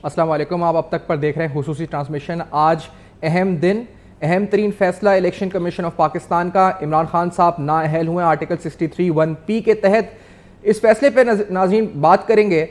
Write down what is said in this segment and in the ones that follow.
अस्सलाम वालेकुम। आप अब तक पर देख रहे हैं खुसूसी ट्रांसमिशन। आज अहम दिन, अहम तरीन फैसला इलेक्शन कमीशन ऑफ पाकिस्तान का। इमरान खान साहब नाअहल हुए आर्टिकल 63(1)P के तहत। इस फैसले पर नाज़रीन बात करेंगे,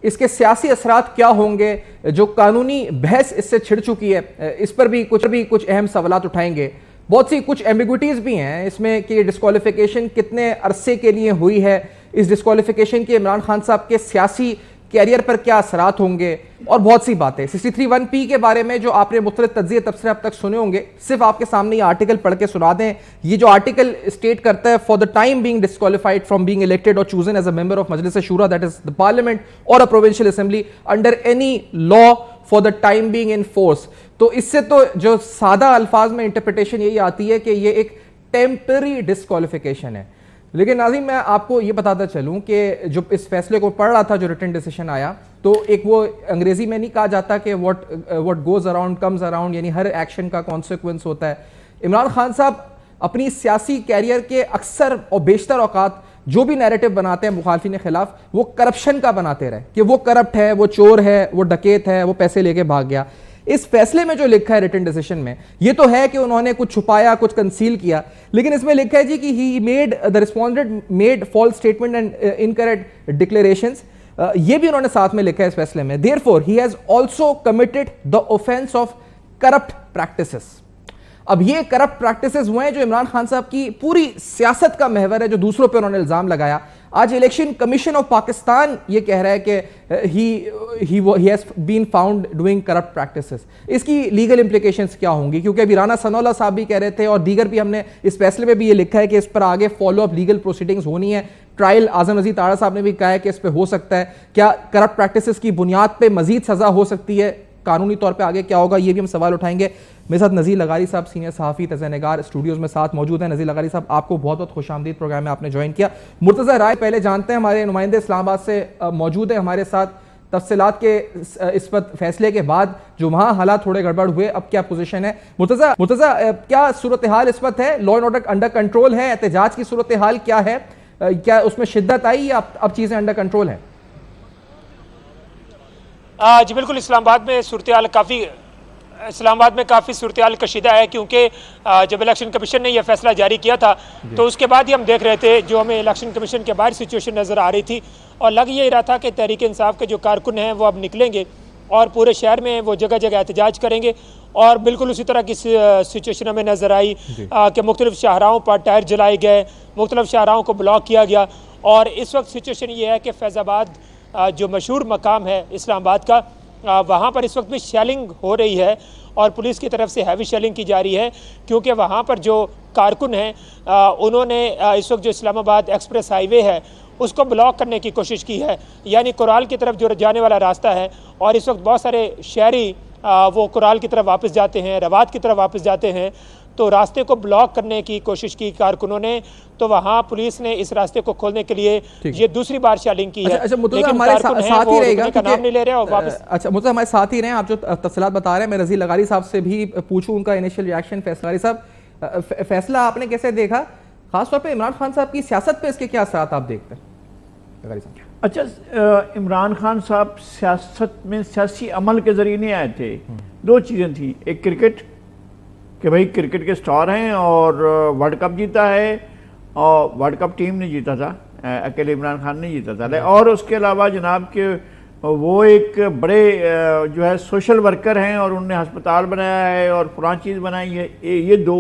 इसके सियासी असरात क्या होंगे, जो कानूनी बहस इससे छिड़ चुकी है इस पर भी कुछ अहम सवालात उठाएंगे। बहुत सी कुछ एम्बिग्विटीज़ भी हैं इसमें कि डिस्क्वालिफिकेशन कितने अरसे के लिए हुई है, इस डिस्क्वालिफिकेशन के इमरान खान साहब के सियासी कैरियर पर क्या असरात होंगे, और बहुत सी बातें। 63(1)P के बारे में जो आपने मुख्तलिफ तज्ज़िये तबसरे अब तक सुने होंगे, सिर्फ आपके सामने ये आर्टिकल पढ़ के सुना दें। ये जो आर्टिकल स्टेट करता है, for the time being disqualified from being elected और chosen as a member of Majlis Shura, that is the parliament और a provincial assembly under any law for the time being in force. तो इससे तो जो सादा अल्फाज में इंटरप्रिटेशन यही आती है कि ये एक टेम्पररी डिस्क्वालिफिकेशन है। लेकिन नाज़रीन, मैं आपको ये बताता चलूं कि जो इस फैसले को पढ़ रहा था, जो रिटन डिसीजन आया, तो एक वो अंग्रेजी में नहीं कहा जाता कि what goes around comes around, यानी हर एक्शन का कॉन्सिक्वेंस होता है। इमरान खान साहब अपनी सियासी कैरियर के अक्सर और बेशतर औकात जो भी नैरेटिव बनाते हैं मुखालफिन के खिलाफ, वो करप्शन का बनाते रहे कि वो करप्ट है, वो चोर है, वो डकैत है, वो पैसे लेके भाग गया। इस फैसले में जो लिखा है रिटन डिसीजन में, ये तो है कि उन्होंने कुछ छुपाया, कुछ कंसील किया, लेकिन इसमें लिखा है जी कि he made the respondent made false statement and incorrect declarations. ये भी उन्होंने साथ में लिखा है इस फैसले में। Therefore he has also committed the offence of corrupt practices. अब ये करप्ट प्रैक्टिसेस हुए हैं जो इमरान खान साहब की पूरी सियासत का महवर है, जो दूसरों पर उन्होंने इल्जाम लगाया। आज इलेक्शन कमीशन ऑफ पाकिस्तान ये कह रहा है कि he has been found doing corrupt practices. इसकी लीगल इंप्लीकेशंस क्या होंगी, क्योंकि अभी राना सनाउल्लाह साहब भी कह रहे थे और दीगर भी, हमने इस फैसले में भी ये लिखा है कि इस पर आगे फॉलो अप लीगल प्रोसीडिंग्स होनी है। ट्रायल आजम नज़ीर तारा साहब ने भी कहा है कि इस पर हो सकता है, क्या करप्ट प्रैक्टिसेस की बुनियाद पर मजीद सजा हो सकती है, कानूनी तौर पे आगे क्या होगा, ये भी हम सवाल उठाएंगे। मेरे साथ नज़ीर लगारी साहब, सीनियर सहाफ़ी तज़य्यनगार, स्टूडियोज़ में साथ मौजूद हैं। नज़ीर लगारी साहब, आपको बहुत बहुत खुशामदीद प्रोग्राम में आपने ज्वाइन किया। मुर्तज़ा राय पहले जानते हैं, हमारे नुमाइंदे इस्लामाबाद से मौजूद है हमारे साथ। तफसीलात के इस वक्त फैसले के बाद जो वहाँ हालात थोड़े गड़बड़ हुए, अब क्या पोजीशन है? मुर्तज़ा, क्या सूरत हाल इस वक्त है? Law and order under control है? एहतजाज की सूरत हाल क्या है? क्या उसमें शिद्दत आई या अब चीज़ें अंडर कंट्रोल है? जी बिल्कुल, इस्लामाबाद में काफ़ी सूरत हाल कशीदा है, क्योंकि जब इलेक्शन कमीशन ने यह फैसला जारी किया था तो उसके बाद ही हम देख रहे थे जो हमें इलेक्शन कमीशन के बाहर सिचुएशन नज़र आ रही थी, और लग यही रहा था कि तहरीक इंसाफ के जो कारकुन हैं वो अब निकलेंगे और पूरे शहर में वो जगह जगह एहतजाज करेंगे। और बिल्कुल उसी तरह की सिचुएशन हमें नज़र आई कि मुख्तलिफ शाहराहों पर टायर जलाए गए, मुख्तलिफ शाहराहों को ब्लॉक किया गया। और इस वक्त सिचुएशन ये है कि फैज़ाबाद जो मशहूर मकाम है इस्लामाबाद का, वहाँ पर इस वक्त भी शेलिंग हो रही है और पुलिस की तरफ से हैवी शेलिंग की जा रही है, क्योंकि वहाँ पर जो कारकुन हैं उन्होंने इस वक्त जो इस्लामाबाद एक्सप्रेस हाईवे है उसको ब्लॉक करने की कोशिश की है, यानी कुराल की तरफ जो जाने वाला रास्ता है। और इस वक्त बहुत सारे शहरी वो कुराल की तरफ वापस जाते हैं, रवात की तरफ वापस जाते हैं, तो रास्ते को ब्लॉक करने की कोशिश की कारकुनों ने। तो वहाँ पुलिस ने इस रास्ते को खोलने के लिए ये दूसरी बार शेलिंग की है। अच्छा, मुर्तज़ा हमारे साथ ही रहेगा, नाम नहीं ले रहे और वापस। अच्छा मुर्तज़ा हमारे साथ ही रहे, आप जो तफसीलात बता रहे हैं, मैं नज़ीर लगारी साहब से भी पूछूं उनका इनिशियल रिएक्शन। फैसला साहब, फैसला आपने कैसे देखा? खासतौर पर इमरान खान साहब की सियासत पे इसके क्या असरात आप देखते हैं? अच्छा, इमरान खान साहब सियासत में सियासी अमल के जरिए नहीं आए थे। दो चीज़ें थी, एक क्रिकेट कि भाई क्रिकेट के स्टार हैं और वर्ल्ड कप जीता है, और वर्ल्ड कप टीम ने जीता था, अकेले इमरान खान ने जीता था। और उसके अलावा जनाब के वो एक बड़े जो है सोशल वर्कर हैं और उन्होंने अस्पताल बनाया है और फलां चीज़ बनाई है। ये दो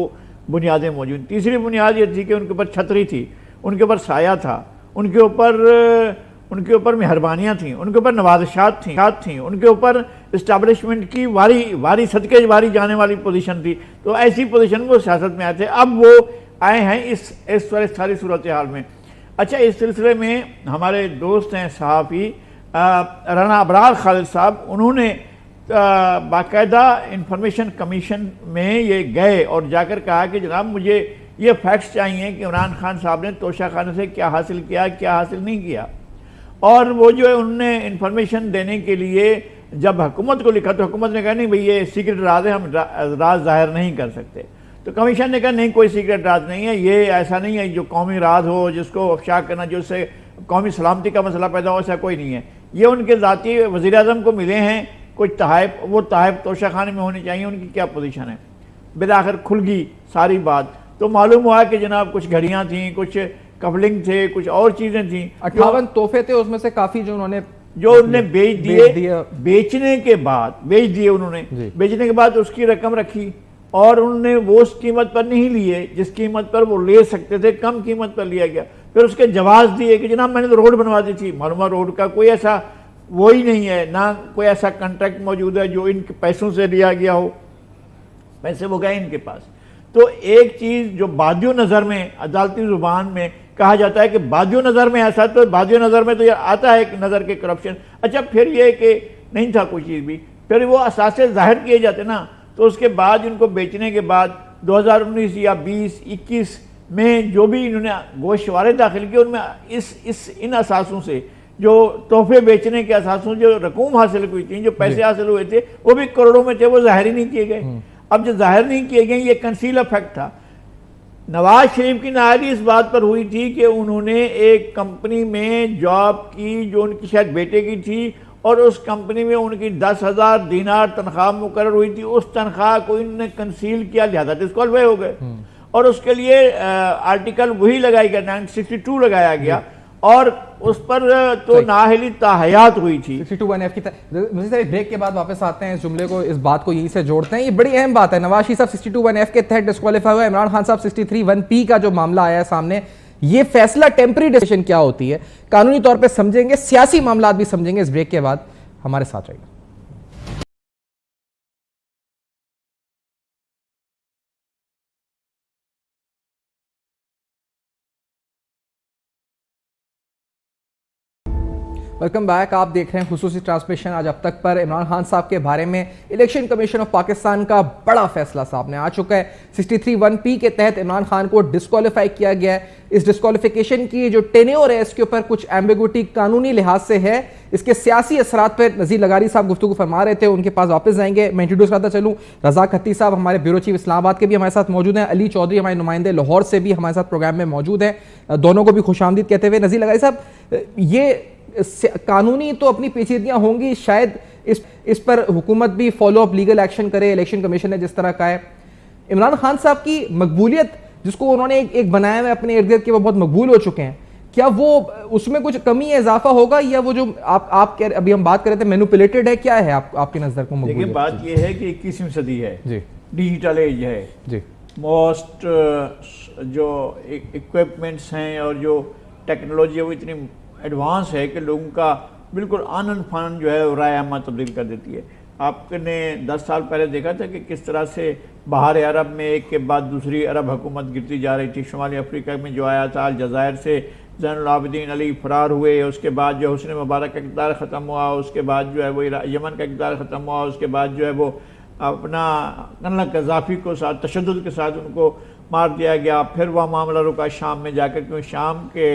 बुनियादें मौजूद। तीसरी बुनियाद ये थी कि उनके ऊपर छतरी थी, उनके ऊपर साया था, उनके ऊपर मेहरबानियाँ थी, उनके ऊपर नवाज़शात थी, उनके ऊपर इस्टेब्लिशमेंट की वारी सदके वारी जाने वाली पोजीशन थी। तो ऐसी पोजीशन वो सियासत में आए थे, अब वो आए हैं इस सारी सूरत हाल में। अच्छा, इस सिलसिले में हमारे दोस्त हैं सहाफ़ी राना अबरार खालिद साहब, उन्होंने बाकायदा इंफॉर्मेशन कमीशन में ये गए और जाकर कहा कि जनाब मुझे ये फैक्ट्स चाहिए कि इमरान खान साहब ने तोशा खाने से क्या हासिल किया, क्या हासिल नहीं किया। और वो जो है उन्होंने इंफॉर्मेशन देने के लिए जब हुकूमत को लिखा तो हुकूमत ने कहा नहीं भाई ये सीक्रेट राज है, हम राज जाहिर नहीं कर सकते। तो कमीशन ने कहा नहीं, कोई सीक्रेट राज नहीं है, ये ऐसा नहीं है जो कौमी राज हो जिसको अफशा करना, जिससे कौमी सलामती का मसला पैदा हो, ऐसा कोई नहीं है। ये उनके ज़ाती वज़ीर आज़म को मिले हैं, कुछ तहाइफ, वो तहाइफ तोशा खाने में होनी चाहिए, उनकी क्या पोजीशन है। बिलाखिर खुल गई सारी बात, तो मालूम हुआ कि जनाब कुछ घड़ियां थी, कुछ कपलिंग थे, कुछ और चीजें थी। 58 तोहफे थे, उसमें से काफी जो उन्होंने बेच दिए। बेचने के बाद बेच दिए उन्होंने, बेचने के बाद उसकी रकम रखी और उन्होंने वो उस कीमत पर नहीं लिए जिस कीमत पर वो ले सकते थे, कम कीमत पर लिया गया। फिर उसके जवाब दिए कि जनाब मैंने तो रोड बनवा दी थी। मालूम रोड का कोई ऐसा वो ही नहीं है, ना कोई ऐसा कॉन्ट्रैक्ट मौजूद है जो इनके पैसों से लिया गया हो, पैसे वो गए इनके पास। तो एक चीज जो बादियों नजर में अदालती जुबान में कहा जाता है कि बादियों नजर में ऐसा, तो बादियों नजर में तो ये आता है कि नजर के करप्शन। अच्छा, फिर ये कि नहीं था कोई चीज भी, फिर वो असासे जाहिर किए जाते ना, तो उसके बाद इनको बेचने के बाद 2019 या 20-21 में जो भी इन्होंने गोशवारे दाखिल किए, उनमें इन असासों से जो तोहफे बेचने के असासों जो रकूम हासिल हुई थी, जो पैसे हासिल हुए थे, वो भी करोड़ों में थे, वो जाहिर ही नहीं किए गए। अब जो जाहिर नहीं किए गए, ये कंसील इफेक्ट था। नवाज शरीफ की नाराजगी इस बात पर हुई थी कि उन्होंने एक कंपनी में जॉब की जो उनकी शायद बेटे की थी, और उस कंपनी में उनकी 10,000 दिनार तनख्वाह मुकर्रर हुई थी। उस तनख्वाह को इन्होंने कंसील किया, लिहाजा डिस्क्वालीफाई हो गए। और उसके लिए आर्टिकल वही लगाई गया, 962 लगाया गया, और उस पर तो नाअहली ताहयात हुई थी। 62(1)(f) की मुझे ब्रेक के बाद वापस आते हैं, इस जुमले को, इस बात को यहीं से जोड़ते हैं। ये बड़ी अहम बात है। नवाज शरीफ साहब 62(1)(f) के तहत डिस्क्वालीफाई हुआ, इमरान खान साहब 63(1)(p) का जो मामला आया है सामने, ये फैसला टेम्पररी डिसीजन क्या होती है, कानूनी तौर पे समझेंगे, सियासी मामला भी समझेंगे। इस ब्रेक के बाद हमारे साथ रहिए। Welcome back. आप देख रहे हैं खुसूसी ट्रांसमिशन। आज अब तक पर इमरान खान साहब के बारे में इलेक्शन कमीशन ऑफ पाकिस्तान का बड़ा फैसला सामने आ चुका है। 63(1)(p) के तहत इमरान खान को डिस्क्वालीफाई किया गया है। इस डिस्क्वालिफिकेशन की जो टेन्योर है, इसके ऊपर कुछ एम्बिगुइटी कानूनी लिहाज से है। इसके सियासी असरात पर नज़ीर लगारी साहब गुफ्तगू फरमा रहे थे, उनके पास वापस जाएंगे। मैं इंट्रोड्यूस करता चलूँ, रज़ा खत्ती साहब हमारे ब्यूरो चीफ इस्लामाबाद के भी हमारे साथ मौजूद हैं। अली चौधरी हमारे नुमाइंदे लाहौर से भी हमारे साथ प्रोग्राम में मौजूद हैं। दोनों को भी खुशामदीद कहते हुए, नज़ीर लगारी साहब, ये कानूनी तो अपनी पेचीदगियां होंगी, शायद इस पर हुकूमत भी फॉलो अप लीगल एक्शन करे, इलेक्शन कमीशन ने जिस तरह का है। इमरान खान साहब की मकबूलियत, जिसको उन्होंने एक बनाया हुआ अपने इर्द गिर्द के, वो बहुत मकबूल हो चुके हैं, क्या वो उसमें कुछ कमी है, इजाफा होगा, या वो जो आप अभी हम बात कर रहे थे मैनिपुलेटेड है, क्या है आपकी नजर को? देखिए, बात ये है कि 21वीं सदी है जी, डिजिटल एज है जी, मोस्ट जो इक्विपमेंट्स हैं और जो टेक्नोलॉजी है वो इतनी एडवांस है कि लोगों का बिल्कुल आनन फानन जो है राय अमा तब्दील कर देती है। आपने 10 साल पहले देखा था कि किस तरह से बाहर अरब में एक के बाद दूसरी अरब हुकूमत गिरती जा रही थी। शुमाली अफ्रीका में जो आया था अलजायर से ज़ैनुल आबिदीन अली फरार हुए, उसके बाद जो हुस्न मुबारक का इक़्तिदार ख़त्म हुआ, उसके बाद जो है वो यमन का इक़्तिदार ख़त्म हुआ, उसके बाद जो है वो अपना कन्ना कज़ाफ़ी को साथ तशद्दुद के साथ उनको मार दिया गया। फिर वह मामला रुका शाम में जाकर, क्योंकि शाम के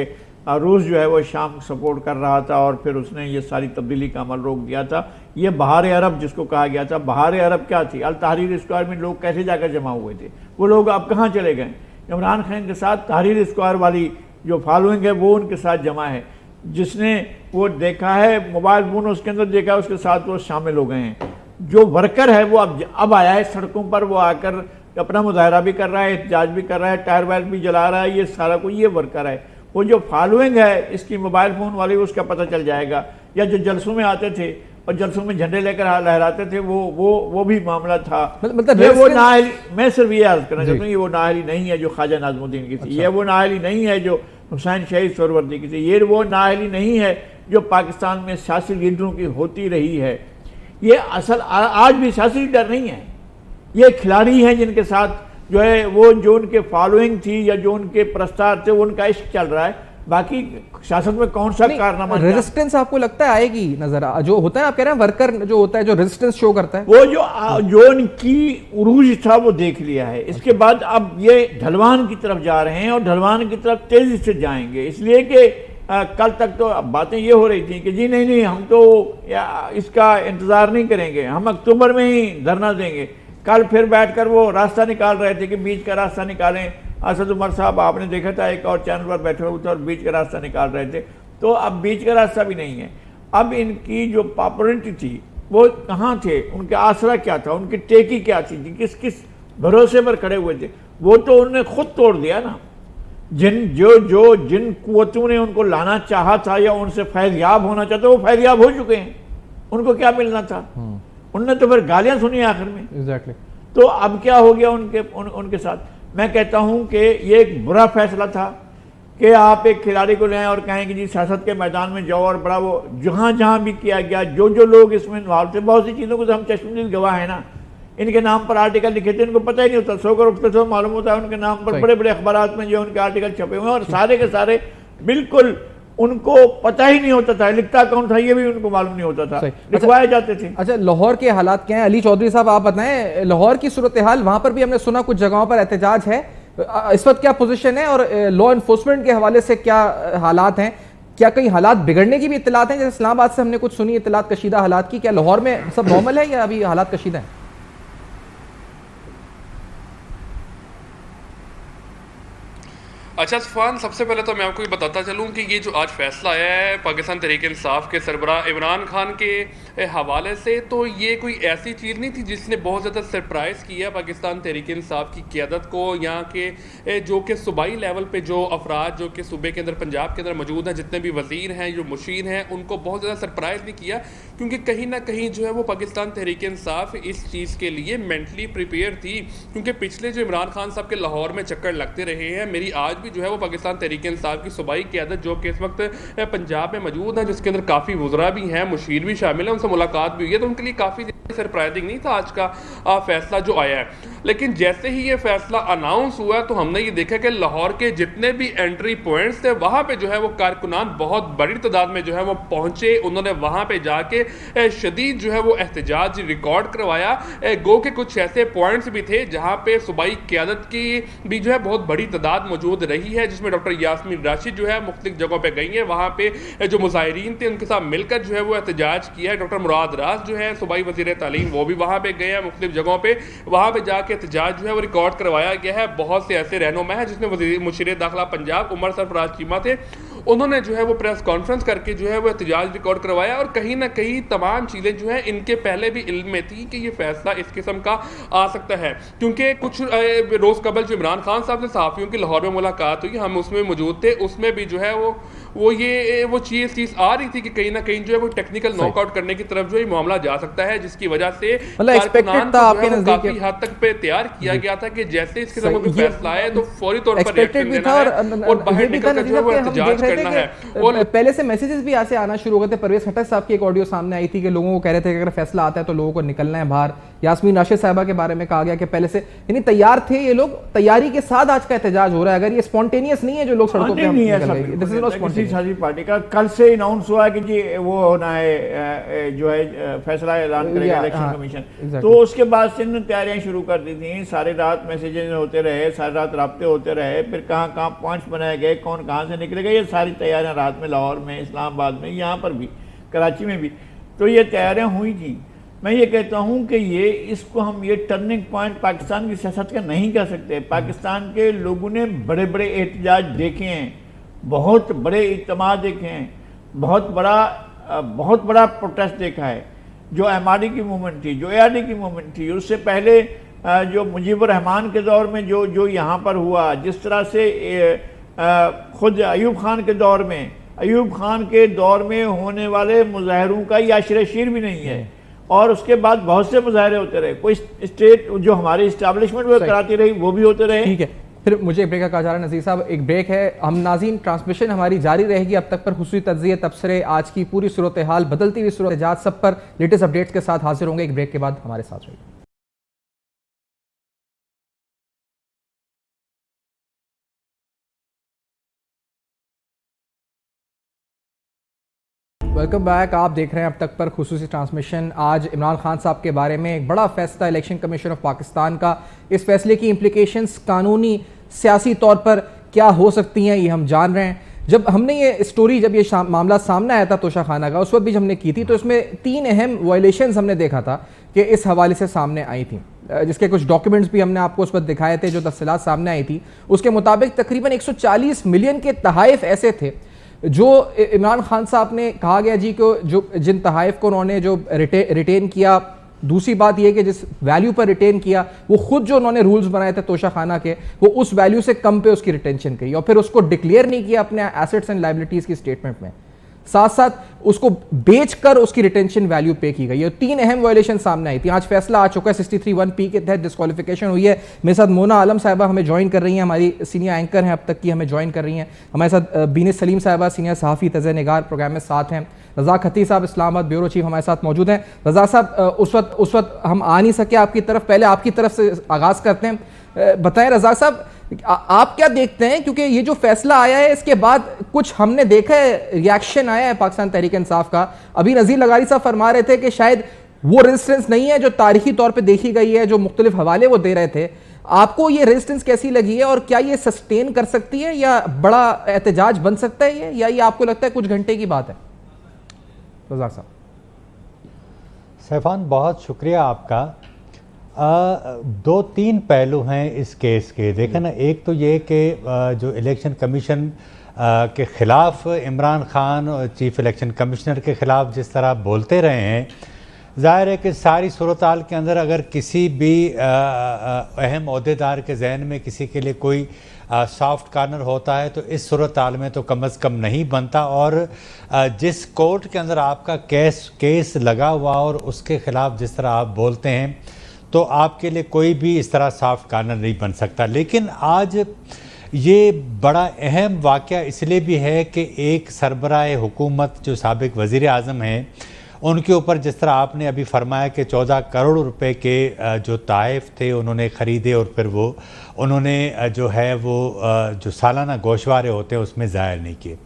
रूस जो है वो शाम सपोर्ट कर रहा था, और फिर उसने ये सारी तब्दीली का अमल रोक दिया था। ये बहार अरब जिसको कहा गया था, बहार अरब क्या थी? अल तहरीर स्क्वायर में लोग कैसे जाकर जमा हुए थे? वो लोग अब कहाँ चले गए? इमरान खान के साथ तहरीर स्क्वायर वाली जो फॉलोइंग है वो उनके साथ जमा है। जिसने वो देखा है मोबाइल फ़ोन उसके अंदर देखा है, उसके साथ वो शामिल हो गए हैं। जो वर्कर है वो अब आया है सड़कों पर, वो आकर अपना मुजाहरा भी कर रहा है, एहतजाज भी कर रहा है, टायर वायर भी जला रहा है। ये सारा कोई ये वर्कर है। वो जो फॉलोइंग है इसकी मोबाइल फ़ोन वाली, उसका पता चल जाएगा। या जो जलसों में आते थे और जलसों में झंडे लेकर लहराते थे, वो भी मामला था। मतलब ये वो नाअहली, मैं सिर्फ ये अर्ज करना चाहता हूँ, ये वो नाअहली नहीं है जो ख्वाजा नाज़मुद्दीन की थी। अच्छा। ये वो नाअहली नहीं है जो हुसैन शहीद सोहरावर्दी की थी। ये वो नाअहली नहीं है जो पाकिस्तान में सियासी लीडरों की होती रही है। ये असल आज भी सियासी लीडर नहीं है, ये खिलाड़ी हैं जिनके साथ जो है वो जो उनके फॉलोइंग थी या जो उनके प्रस्ताव थे उनका इश्क चल रहा है। बाकी शासन में कौन सा कारनामा? रेजिस्टेंस आपको लगता है आएगी नजर? जो होता है आप कह रहे हैं वर्कर जो होता है जो रेजिस्टेंस शो करता है, वो जो उनकी उरूज था वो देख लिया है। इसके बाद अब ये ढलवान की तरफ जा रहे हैं और ढलवान की तरफ तेजी से जाएंगे। इसलिए कि कल तक तो बातें ये हो रही थी कि जी नहीं हम तो इसका इंतजार नहीं करेंगे, हम अक्टूबर में ही धरना देंगे। कल फिर बैठकर वो रास्ता निकाल रहे थे कि बीच का रास्ता निकालें। असद उमर साहब आपने देखा था एक और चैनल पर बैठे हुए थे और बीच का रास्ता निकाल रहे थे। तो अब बीच का रास्ता भी नहीं है। अब इनकी जो पॉपुलरिटी थी वो कहाँ थे, उनके आसरा क्या था, उनकी टेकी क्या थी, किस किस भरोसे पर खड़े हुए थे, वो तो उन्होंने खुद तोड़ दिया ना। जिन कुव्वतों ने उनको लाना चाहा था या उनसे फैज़याब होना चाहता, वो फैज़याब हो चुके हैं, उनको क्या मिलना था। उनने तो फिर गालियां सुनी आखिर में। एग्जैक्टली। तो अब क्या हो गया उनके साथ। मैं कहता हूं कि ये एक बुरा फैसला था कि आप एक खिलाड़ी को लें और कहें कि जी सियासत के मैदान में जाओ, और बड़ा वो जहां भी किया गया, जो लोग इसमें इन्वॉल्व थे, बहुत सी चीज़ों को तो हम चश्मदीद गवाह है ना। इनके नाम पर आर्टिकल लिखे थे, इनको पता ही नहीं होता, 100 करोड़ तो मालूम होता है उनके नाम पर, बड़े बड़े अखबारात में जो उनके आर्टिकल छपे हुए हैं, और सारे के सारे बिल्कुल उनको पता ही नहीं होता था, लिखता कौन था ये भी उनको मालूम नहीं होता था, लिखवाए जाते थे। अच्छा, लाहौर के हालात क्या हैं? अली चौधरी साहब आप बताएं, लाहौर की सूरत हाल, वहां पर भी हमने सुना कुछ जगहों पर एहतजाज है, इस वक्त क्या पोजीशन है और लॉ एनफोर्समेंट के हवाले से क्या हालात हैं? क्या कहीं हालात बिगड़ने की भी इत्तलात हैं? जैसे इस्लामाबाद से हमने कुछ सुनी इत्तलात कशीदा हालात की, क्या लाहौर में सब नॉर्मल है या अभी हालात कशीदा है? अच्छा सफ़ान, सबसे पहले तो मैं आपको ये बताता चलूँ कि ये जो आज फैसला आया है पाकिस्तान तहरीक इंसाफ के सरबराह इमरान खान के हवाले से, तो ये कोई ऐसी चीज़ नहीं थी जिसने बहुत ज़्यादा सरप्राइज़ किया पाकिस्तान तहरीक इंसाफ की क़यादत को। यहाँ के जो कि सूबाई लेवल पे जो अफराद जो कि सूबे के अंदर पंजाब के अंदर मौजूद हैं, जितने भी वज़ीर हैं, जो मुशीर हैं, उनको बहुत ज़्यादा सरप्राइज़ नहीं किया, क्योंकि कहीं ना कहीं जो है वो पाकिस्तान तहरीक इंसाफ इस चीज़ के लिए मेंटली प्रिपेयर थी। क्योंकि पिछले जो इमरान खान साहब के लाहौर में चक्कर लगते रहे हैं, मेरी आज जो है वो पाकिस्तान तहरीक इंसाफ की सूबाई क़यादत जो कि इस वक्त पंजाब में मौजूद है, जिसके अंदर काफ़ी वज़रा भी हैं, मुशीर भी शामिल हैं, उनसे मुलाकात भी हुई है, तो उनके लिए काफ़ी सरप्राइजिंग नहीं था आज का फैसला जो आया है। लेकिन जैसे ही ये फैसला अनाउंस हुआ तो हमने ये देखा कि लाहौर के जितने भी एंट्री पॉइंट्स थे वहाँ पे जो है वो कारकुनान बहुत बड़ी तादाद में जो है वो पहुँचे। उन्होंने वहाँ पे जाके शदीद जो है वो एहतजाज रिकॉर्ड करवाया। गो के कुछ ऐसे पॉइंट्स भी थे जहाँ पे सूबाई क़यादत की भी जो है बहुत बड़ी तादाद मौजूद रही है, जिसमें डॉक्टर यास्मीन राशिद जो है मुख्तलिफ जगहों पर गई हैं, वहाँ पे जो मुजाहिरीन थे उनके साथ मिलकर जो है वो एहतजाज किया है। डॉक्टर मुराद राज जो है सूबाई वज़ीर तालीम, वो भी वहाँ पे गए हैं मुख्तलिफ जगहों पे, वहाँ पे जाके एहतजाज जो है वो रिकॉर्ड करवाया गया है। बहुत से ऐसे रहनुमा हैं जिसमें वज़ीर मुशीर दाखिला पंजाब उमर सरफराज चीमा थे, उन्होंने जो है वो प्रेस कॉन्फ्रेंस करके जो है वो एहतजाज रिकॉर्ड करवाया। और कहीं ना कहीं तमाम चीज़ें जो है इनके पहले भी इल्म में थी कि ये फैसला इस किस्म का आ सकता है, क्योंकि कुछ रोज़ कबल जो इमरान खान साहब से सहाफ़ियों की लाहौर में मुलाकात हुई, हम उसमें मौजूद थे, उसमें भी जो है वो चीज़ आ रही थी कि कहीं ना कहीं जो है वो टेक्निकल नॉकआउट करने की तरफ जो है मामला जा सकता है, जिसकी वजह से काफी हद तक पे तैयार किया गया था कि जैसे इस किस्म का फैसला आए तो फौरी तौर पर रिएक्शन देना है और बाहर निकलकर जो है वो एहतजाज करना है। और पहले से मैसेजेस भी ऐसे आना शुरू हो गए थे। परवेज खट्टर साहब की एक ऑडियो सामने आई थी कि लोगों को कह रहे थे कि अगर फैसला आता है तो लोगों को निकलना है बाहर। यास्मीन राशिद साहिबा के बारे में कहा गया कि पहले से यानी तैयार थे ये लोग, तैयारी के साथ आज का एहतजाज हो रहा है। अगर ये स्पॉन्टेनियस नहीं है जो लोग सड़कों पे निकल रहे हैं, this is not spontaneous. Party का कल से अनाउंस हुआ कि जी वो होना है जो है फैसला ऐलान करेगा इलेक्शन कमीशन, तो उसके बाद से इन्होंने तैयारियां शुरू कर दी थी। सारी रात मैसेजेस होते रहे, सारी रात राब्ते होते रहे, फिर कहाँ कहाँ पॉइंट्स बनाए गए, कौन कहाँ से निकलेगा, ये सारी तैयारियां रात में लाहौर में, इस्लामाबाद में, यहाँ पर भी, कराची में भी, तो ये तैयारियां हुई थी। मैं ये कहता हूँ कि इसको हम ये टर्निंग पॉइंट पाकिस्तान की सियासत का नहीं कह सकते। पाकिस्तान के लोगों ने बड़े बड़े एहतजाज देखे हैं, बहुत बड़े इज्तिमा देखे हैं, बहुत बड़ा प्रोटेस्ट देखा है। जो एमआरडी की मूवमेंट थी, जो एआरडी की मूवमेंट थी, उससे पहले जो मुजीबुर रहमान के दौर में जो यहाँ पर हुआ, जिस तरह से खुद अयूब खान के दौर में होने वाले मुजाहरों का ये आशिर भी नहीं है। और उसके बाद बहुत से मुजाहरे होते रहे, कोई स्टेट जो हमारी इस्टेब्लिशमेंट वो कराती रही, वो भी होते रहे। ठीक है, फिर मुझे एक ब्रेक का कहा जा रहा है। नज़ीर साहब एक ब्रेक है, हम नाज़रीन ट्रांसमिशन हमारी जारी रहेगी अब तक पर खुसूसी तज्ज़िये, तबसरे, आज की पूरी सूरत हाल, बदलती हुई सूरत हाल, सब पर लेटेस्ट अपडेट्स के साथ हाजिर होंगे। एक ब्रेक के बाद हमारे साथ रहिए। वेलकम बैक, आप देख रहे हैं अब तक पर खुसूसी ट्रांसमिशन। आज इमरान खान साहब के बारे में एक बड़ा फैसला इलेक्शन कमीशन ऑफ पाकिस्तान का, इस फैसले की इम्प्लीकेशंस कानूनी सियासी तौर पर क्या हो सकती हैं ये हम जान रहे हैं। जब हमने ये स्टोरी, जब ये मामला सामने आया था तोशा खाना का, उस वक्त भी हमने की थी, तो इसमें 3 अहम वायलेशंस हमने देखा था कि इस हवाले से सामने आई थी, जिसके कुछ डॉक्यूमेंट्स भी हमने आपको उस वक्त दिखाए थे। जो तफसीलात सामने आई थी उसके मुताबिक तकरीबन 140 मिलियन के तहाइफ ऐसे थे जो इमरान खान साहब ने कहा गया जी को जो जिन तहाइफ को उन्होंने जो रिटेन किया, दूसरी बात यह कि जिस वैल्यू पर रिटेन किया वो खुद जो उन्होंने रूल्स बनाए थे तोशाखाना के, वो उस वैल्यू से कम पे उसकी रिटेंशन की और फिर उसको डिक्लेयर नहीं किया अपने एसेट्स एंड लायबिलिटीज की स्टेटमेंट में, साथ साथ उसको बेचकर उसकी रिटेंशन वैल्यू पे की गई है। 3 अहम वायलेशन सामने आई थी। आज फैसला आ चुका है 63(1)(p) के तहत डिस्क्वालिफिकेशन हुई है। मेरे साथ मोना आलम साहिबा हमें ज्वाइन कर रही हैं, हमारी सीनियर एंकर हैं अब तक की, हमें ज्वाइन कर रही हैं। हमारे साथ बीनिस सलीम साहिबा सीनियर सहाफ़ी तज़ निगार प्रोग्राम में साथ हैं। रज़ा खती साहब इस्लामाबाद ब्यूरो चीफ हमारे साथ मौजूद हैं। रज़ा साहब, उस वक्त हम आ नहीं सके आपकी तरफ, पहले आपकी तरफ से आगाज़ करते हैं। बताएं रज़ा साहब, आप क्या देखते हैं, क्योंकि ये जो फैसला आया है इसके बाद कुछ हमने देखा है, रिएक्शन आया है पाकिस्तान तहरीक इंसाफ का। अभी नज़ीर लगारी साहब फरमा रहे थे कि शायद वो रेजिस्टेंस नहीं है जो तारीखी तौर पे देखी गई है, जो मुख्तलिफ हवाले वो दे रहे थे। आपको ये रेजिस्टेंस कैसी लगी है और क्या ये सस्टेन कर सकती है या बड़ा एहतजाज बन सकता है या ये आपको लगता है कुछ घंटे की बात है? रज़ा साहब। सैफान, बहुत शुक्रिया आपका। 2-3 पहलू हैं इस केस के। देखें ना, एक तो ये कि जो इलेक्शन कमीशन के ख़िलाफ़ इमरान खान और चीफ इलेक्शन कमिश्नर के ख़िलाफ़ जिस तरह बोलते रहे हैं, ज़ाहिर है कि सारी सूरत-हाल के अंदर अगर किसी भी अहम ओहदेदार के जहन में किसी के लिए कोई सॉफ्ट कॉर्नर होता है तो इस सूरत-हाल में तो कम अज़ कम नहीं बनता। और जिस कोर्ट के अंदर आपका केस लगा हुआ और उसके ख़िलाफ़ जिस तरह आप बोलते हैं तो आपके लिए कोई भी इस तरह सॉफ्ट कॉर्नर नहीं बन सकता। लेकिन आज ये बड़ा अहम वाक़या इसलिए भी है कि एक सरबराह हुकूमत जो साबिक़ वज़ीर आज़म हैं, उनके ऊपर जिस तरह आपने अभी फरमाया कि 14 करोड़ रुपए के जो तोहफ़े थे उन्होंने ख़रीदे और फिर वो उन्होंने जो है वो जो सालाना गोशवारे होते हैं उसमें ज़ाहिर नहीं किए।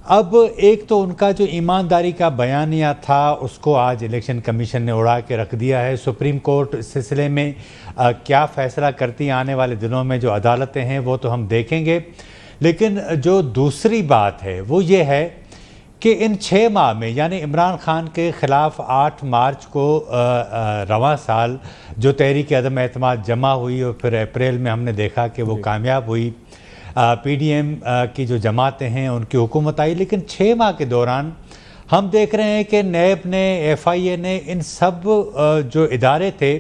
अब एक तो उनका जो ईमानदारी का बयानिया था उसको आज इलेक्शन कमीशन ने उड़ा के रख दिया है। सुप्रीम कोर्ट इस सिलसिले में क्या फ़ैसला करती आने वाले दिनों में जो अदालतें हैं वो तो हम देखेंगे। लेकिन जो दूसरी बात है वो ये है कि इन 6 माह में, यानी इमरान खान के ख़िलाफ़ 8 मार्च को रवां साल जो तहरीक अदम एतमाद जमा हुई और फिर अप्रैल में हमने देखा कि वो कामयाब हुई, PDM की जो जमातें हैं उनकी हुकूमत आई। लेकिन 6 माह के दौरान हम देख रहे हैं कि नैब ने, FIA ने, इन सब जो इदारे थे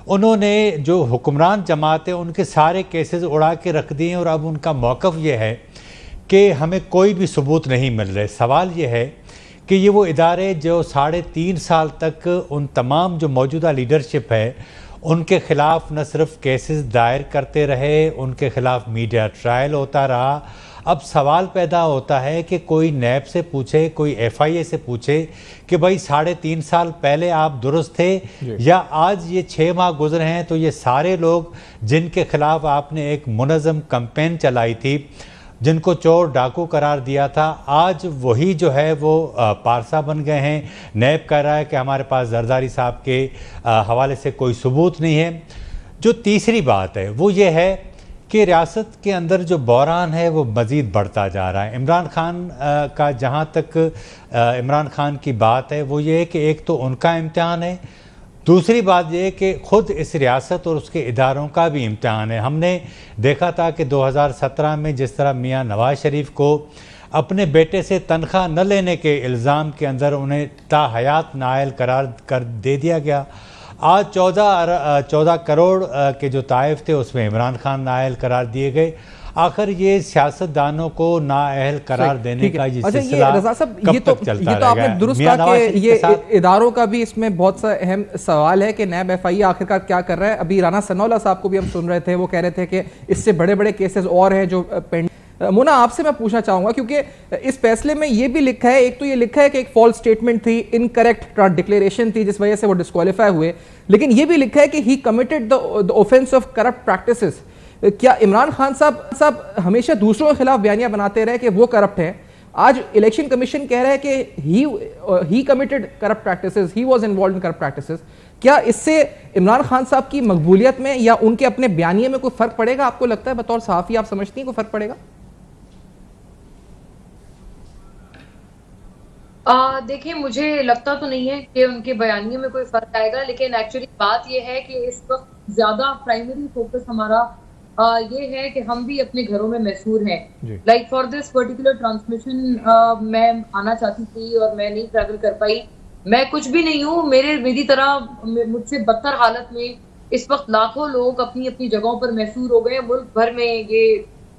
उन्होंने जो हुक्मरान जमातें उनके सारे केसेस उड़ा के रख दिए और अब उनका मौक़िफ़ ये है कि हमें कोई भी सबूत नहीं मिल रहे। सवाल ये है कि ये वो इदारे जो 3.5 साल तक उन तमाम जो मौजूदा लीडरशिप है उनके ख़िलाफ़ न सिर्फ केसेस दायर करते रहे, उनके ख़िलाफ़ मीडिया ट्रायल होता रहा। अब सवाल पैदा होता है कि कोई नैब से पूछे, कोई FIA से पूछे कि भाई 3.5 साल पहले आप दुरुस्त थे या आज ये 6 माह गुजरे हैं तो ये सारे लोग जिनके ख़िलाफ़ आपने एक मुनज़्ज़म कैंपेन चलाई थी, जिनको चोर डाकू करार दिया था, आज वही जो है वो पारसा बन गए हैं। नैब कह रहा है कि हमारे पास जरदारी साहब के हवाले से कोई सबूत नहीं है। जो तीसरी बात है वो ये है कि रियासत के अंदर जो बहरान है वो मज़ीद बढ़ता जा रहा है। इमरान खान का जहाँ तक इमरान खान की बात है वो ये है कि एक तो उनका इम्तिहान है, दूसरी बात यह कि ख़ुद इस रियासत और उसके इदारों का भी इम्तिहान है। हमने देखा था कि 2017 में जिस तरह मियाँ नवाज शरीफ को अपने बेटे से तनख्वाह न लेने के इल्ज़ाम के अंदर उन्हें ताहयात नाअहल करार कर दे दिया गया। आज 14 करोड़ के जो तोहफ़े थे उसमें इमरान खान नाअहल करार दिए गए। आखिर ये सियासतदानों को नाअहल करार देने का ये सिलसिला कब तक चलता रहेगा? आपने दुरुस्त कहा कि ये इदारों का भी इसमें बहुत सा अहम सवाल है कि नैब FIA आखिरकार क्या कर रहा है। अभी राना सनाउल्लाह साहब को भी हम सुन रहे थे, वो कह रहे थे कि इससे बड़े बड़े केसेस और हैं जो पेंडिंग। मुना, आपसे मैं पूछना चाहूंगा क्योंकि इस फैसले में ये भी लिखा है, एक तो ये लिखा है कि एक फॉल्स स्टेटमेंट थी, इनकरेक्ट डिक्लेरेशन थी जिस वजह से वो डिस्क्वालीफाई हुए, लेकिन ये भी लिखा है कि he committed the offence of corrupt practices. क्या इमरान खान साहब हमेशा दूसरों के खिलाफ बयानियां बनाते रहे कि वो करप्ट हैं? आज इलेक्शन कमीशन कह रहा है कि he committed corrupt practices, he was involved in corrupt practices. क्या इससे इमरान खान साहब की मकबूलियत में या उनके अपने बयानिए में कोई फर्क पड़ेगा? आपको लगता है बतौर सहाफ़ी आप समझती हैं कोई फर्क पड़ेगा? देखिए, मुझे लगता तो नहीं है कि उनके बयानियों में कोई फर्क आएगा, लेकिन एक्चुअली बात यह है कि इस वक्त ज्यादा प्राइमरी फोकस हमारा ये है कि हम भी अपने घरों में महसूर हैं। Like for this particular transmission मैं आना चाहती थी और मैं नहीं ट्रैवल कर पाई। मैं कुछ भी नहीं हूँ, मेरी तरह मुझसे बदतर हालत में इस वक्त लाखों लोग अपनी अपनी जगहों पर महसूर हो गए। मुल्क भर में ये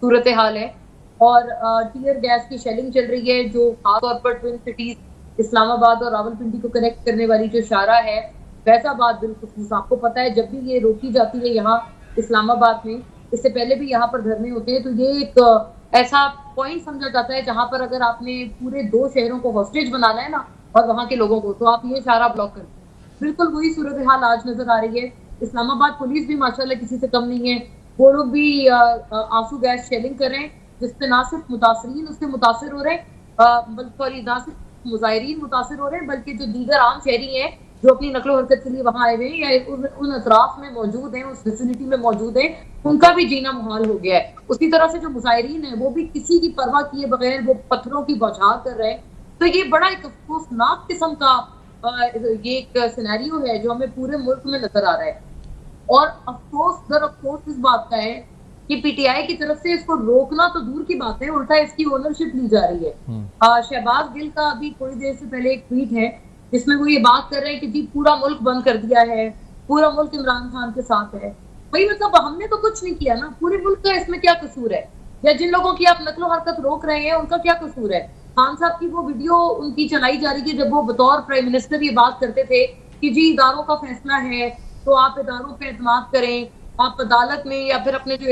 सूरत हाल है और टीयर गैस की शेलिंग चल रही है, जो खासतौर पर ट्विन सिटीज इस्लामाबाद और रावलपिंडी को कनेक्ट करने वाली जो शाहरा है, फैजाबाद बिलखुसूस, आपको पता है जब भी ये रोकी जाती है यहाँ इस्लामाबाद में, इससे पहले भी यहाँ पर धरने होते हैं, तो ये एक ऐसा पॉइंट समझा जाता है जहां पर अगर आपने पूरे 2 शहरों को हॉस्टेज बनाना है ना और वहां के लोगों को, तो आप ये शाहरा ब्लॉक करते हैं। बिल्कुल वही सूरत हाल आज नजर आ रही है। इस्लामाबाद पुलिस भी माशाल्लाह किसी से कम नहीं है, वो लोग भी आंसू गैस शेलिंग कर रहे हैं, जिससे ना सिर्फ मुतासरीन उससे मुतासर हो रहे हैं, सॉरी ना सिर्फ मुजाहिरीन मुतासर हो रहे हैं, बल्कि जो दीगर आम शहरी हैं जो अपनी नकलो हरकत के लिए वहां आए हुए हैं या उन अतराफ में मौजूद हैं, उस फैसिलिटी में मौजूद हैं, उनका भी जीना मुहाल हो गया है। उसी तरह से जो मुजाहिरीन है वो भी किसी की परवाह किए बगैर वो पत्थरों की बौछार कर रहे हैं। तो ये बड़ा एक अफसोसनाक किस्म का ये एक सिनेरियो है जो हमें पूरे मुल्क में नजर आ रहा है। और अफसोस इस बात का है कि पीटीआई की तरफ से इसको रोकना तो दूर की बात है, उल्टा इसकी ओनरशिप ली जा रही है। शहबाज गिल का अभी थोड़ी देर से पहले एक ट्वीट है जिसमें वो ये बात कर रहे हैं कि जी पूरा मुल्क बंद कर दिया है, पूरा मुल्क इमरान खान के साथ है। भाई मतलब हमने तो कुछ नहीं किया ना, पूरे मुल्क का इसमें क्या कसूर है? या जिन लोगों की आप नकलो हरकत रोक रहे हैं उनका क्या कसूर है? खान साहब की वो वीडियो उनकी चलाई जा रही है जब वो बतौर प्राइम मिनिस्टर ये बात करते थे कि जी इदारों का फैसला है तो आप इदारों पे एतमाद करें, आप अदालत में या फिर अपने जो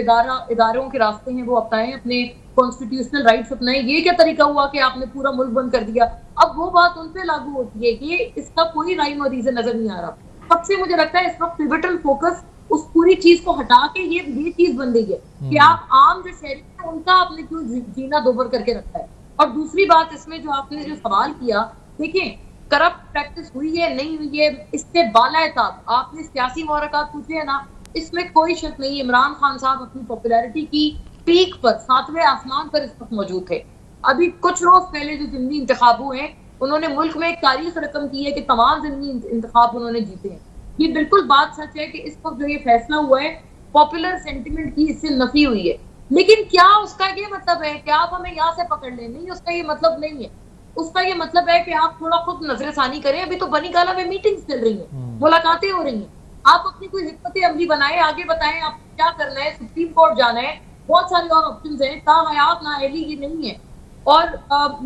इदारों के रास्ते हैं वो अपनाएं, अपने कॉन्स्टिट्यूशनल राइट्स अपनाएं। ये क्या तरीका हुआ कि आपने पूरा मुल्क बंद कर दिया? अब वो बात उन पे लागू होती है कि इसका कोई राइम और रीजन नजर नहीं आ रहा। सबसे मुझे लगता है इस वक्त पिवटल फोकस उस पूरी चीज को हटा के ये चीज बन गई है कि आप आम जो शहरी है उनका आपने क्यों जीना दोबर करके रखा है। और दूसरी बात इसमें जो आपने जो सवाल किया, देखिए करप्ट प्रैक्टिस हुई है नहीं हुई है, इससे बाला था। आपने सियासी मुहरकात पूछे है ना, इसमें कोई शक नहीं। इमरान खान साहब अपनी पॉपुलैरिटी की पीक पर 7वें आसमान पर इस वक्त मौजूद थे। अभी कुछ रोज पहले जो ज़िमनी इंतखाब हुए हैं उन्होंने मुल्क में एक तारीख रकम की है कि तमाम ज़िमनी इंतखाब उन्होंने जीते हैं। ये बिल्कुल बात सच है कि इस वक्त जो ये फैसला हुआ है पॉपुलर सेंटिमेंट की इससे नफी हुई है, लेकिन क्या उसका ये मतलब है कि आप हमें यहाँ से पकड़ लें? नहीं, उसका ये मतलब नहीं है। उसका ये मतलब है कि आप थोड़ा खुद नजरसानी करें। अभी तो बनी गाला में मीटिंग्स चल रही है, मुलाकातें हो रही हैं, आप अपनी कोई हिकमत अमली बनाएं, आगे बताएं आप क्या करना है, सुप्रीम कोर्ट जाना है, बहुत सारे और ऑप्शंस हैं। ताहयात नाअहली ये नहीं है और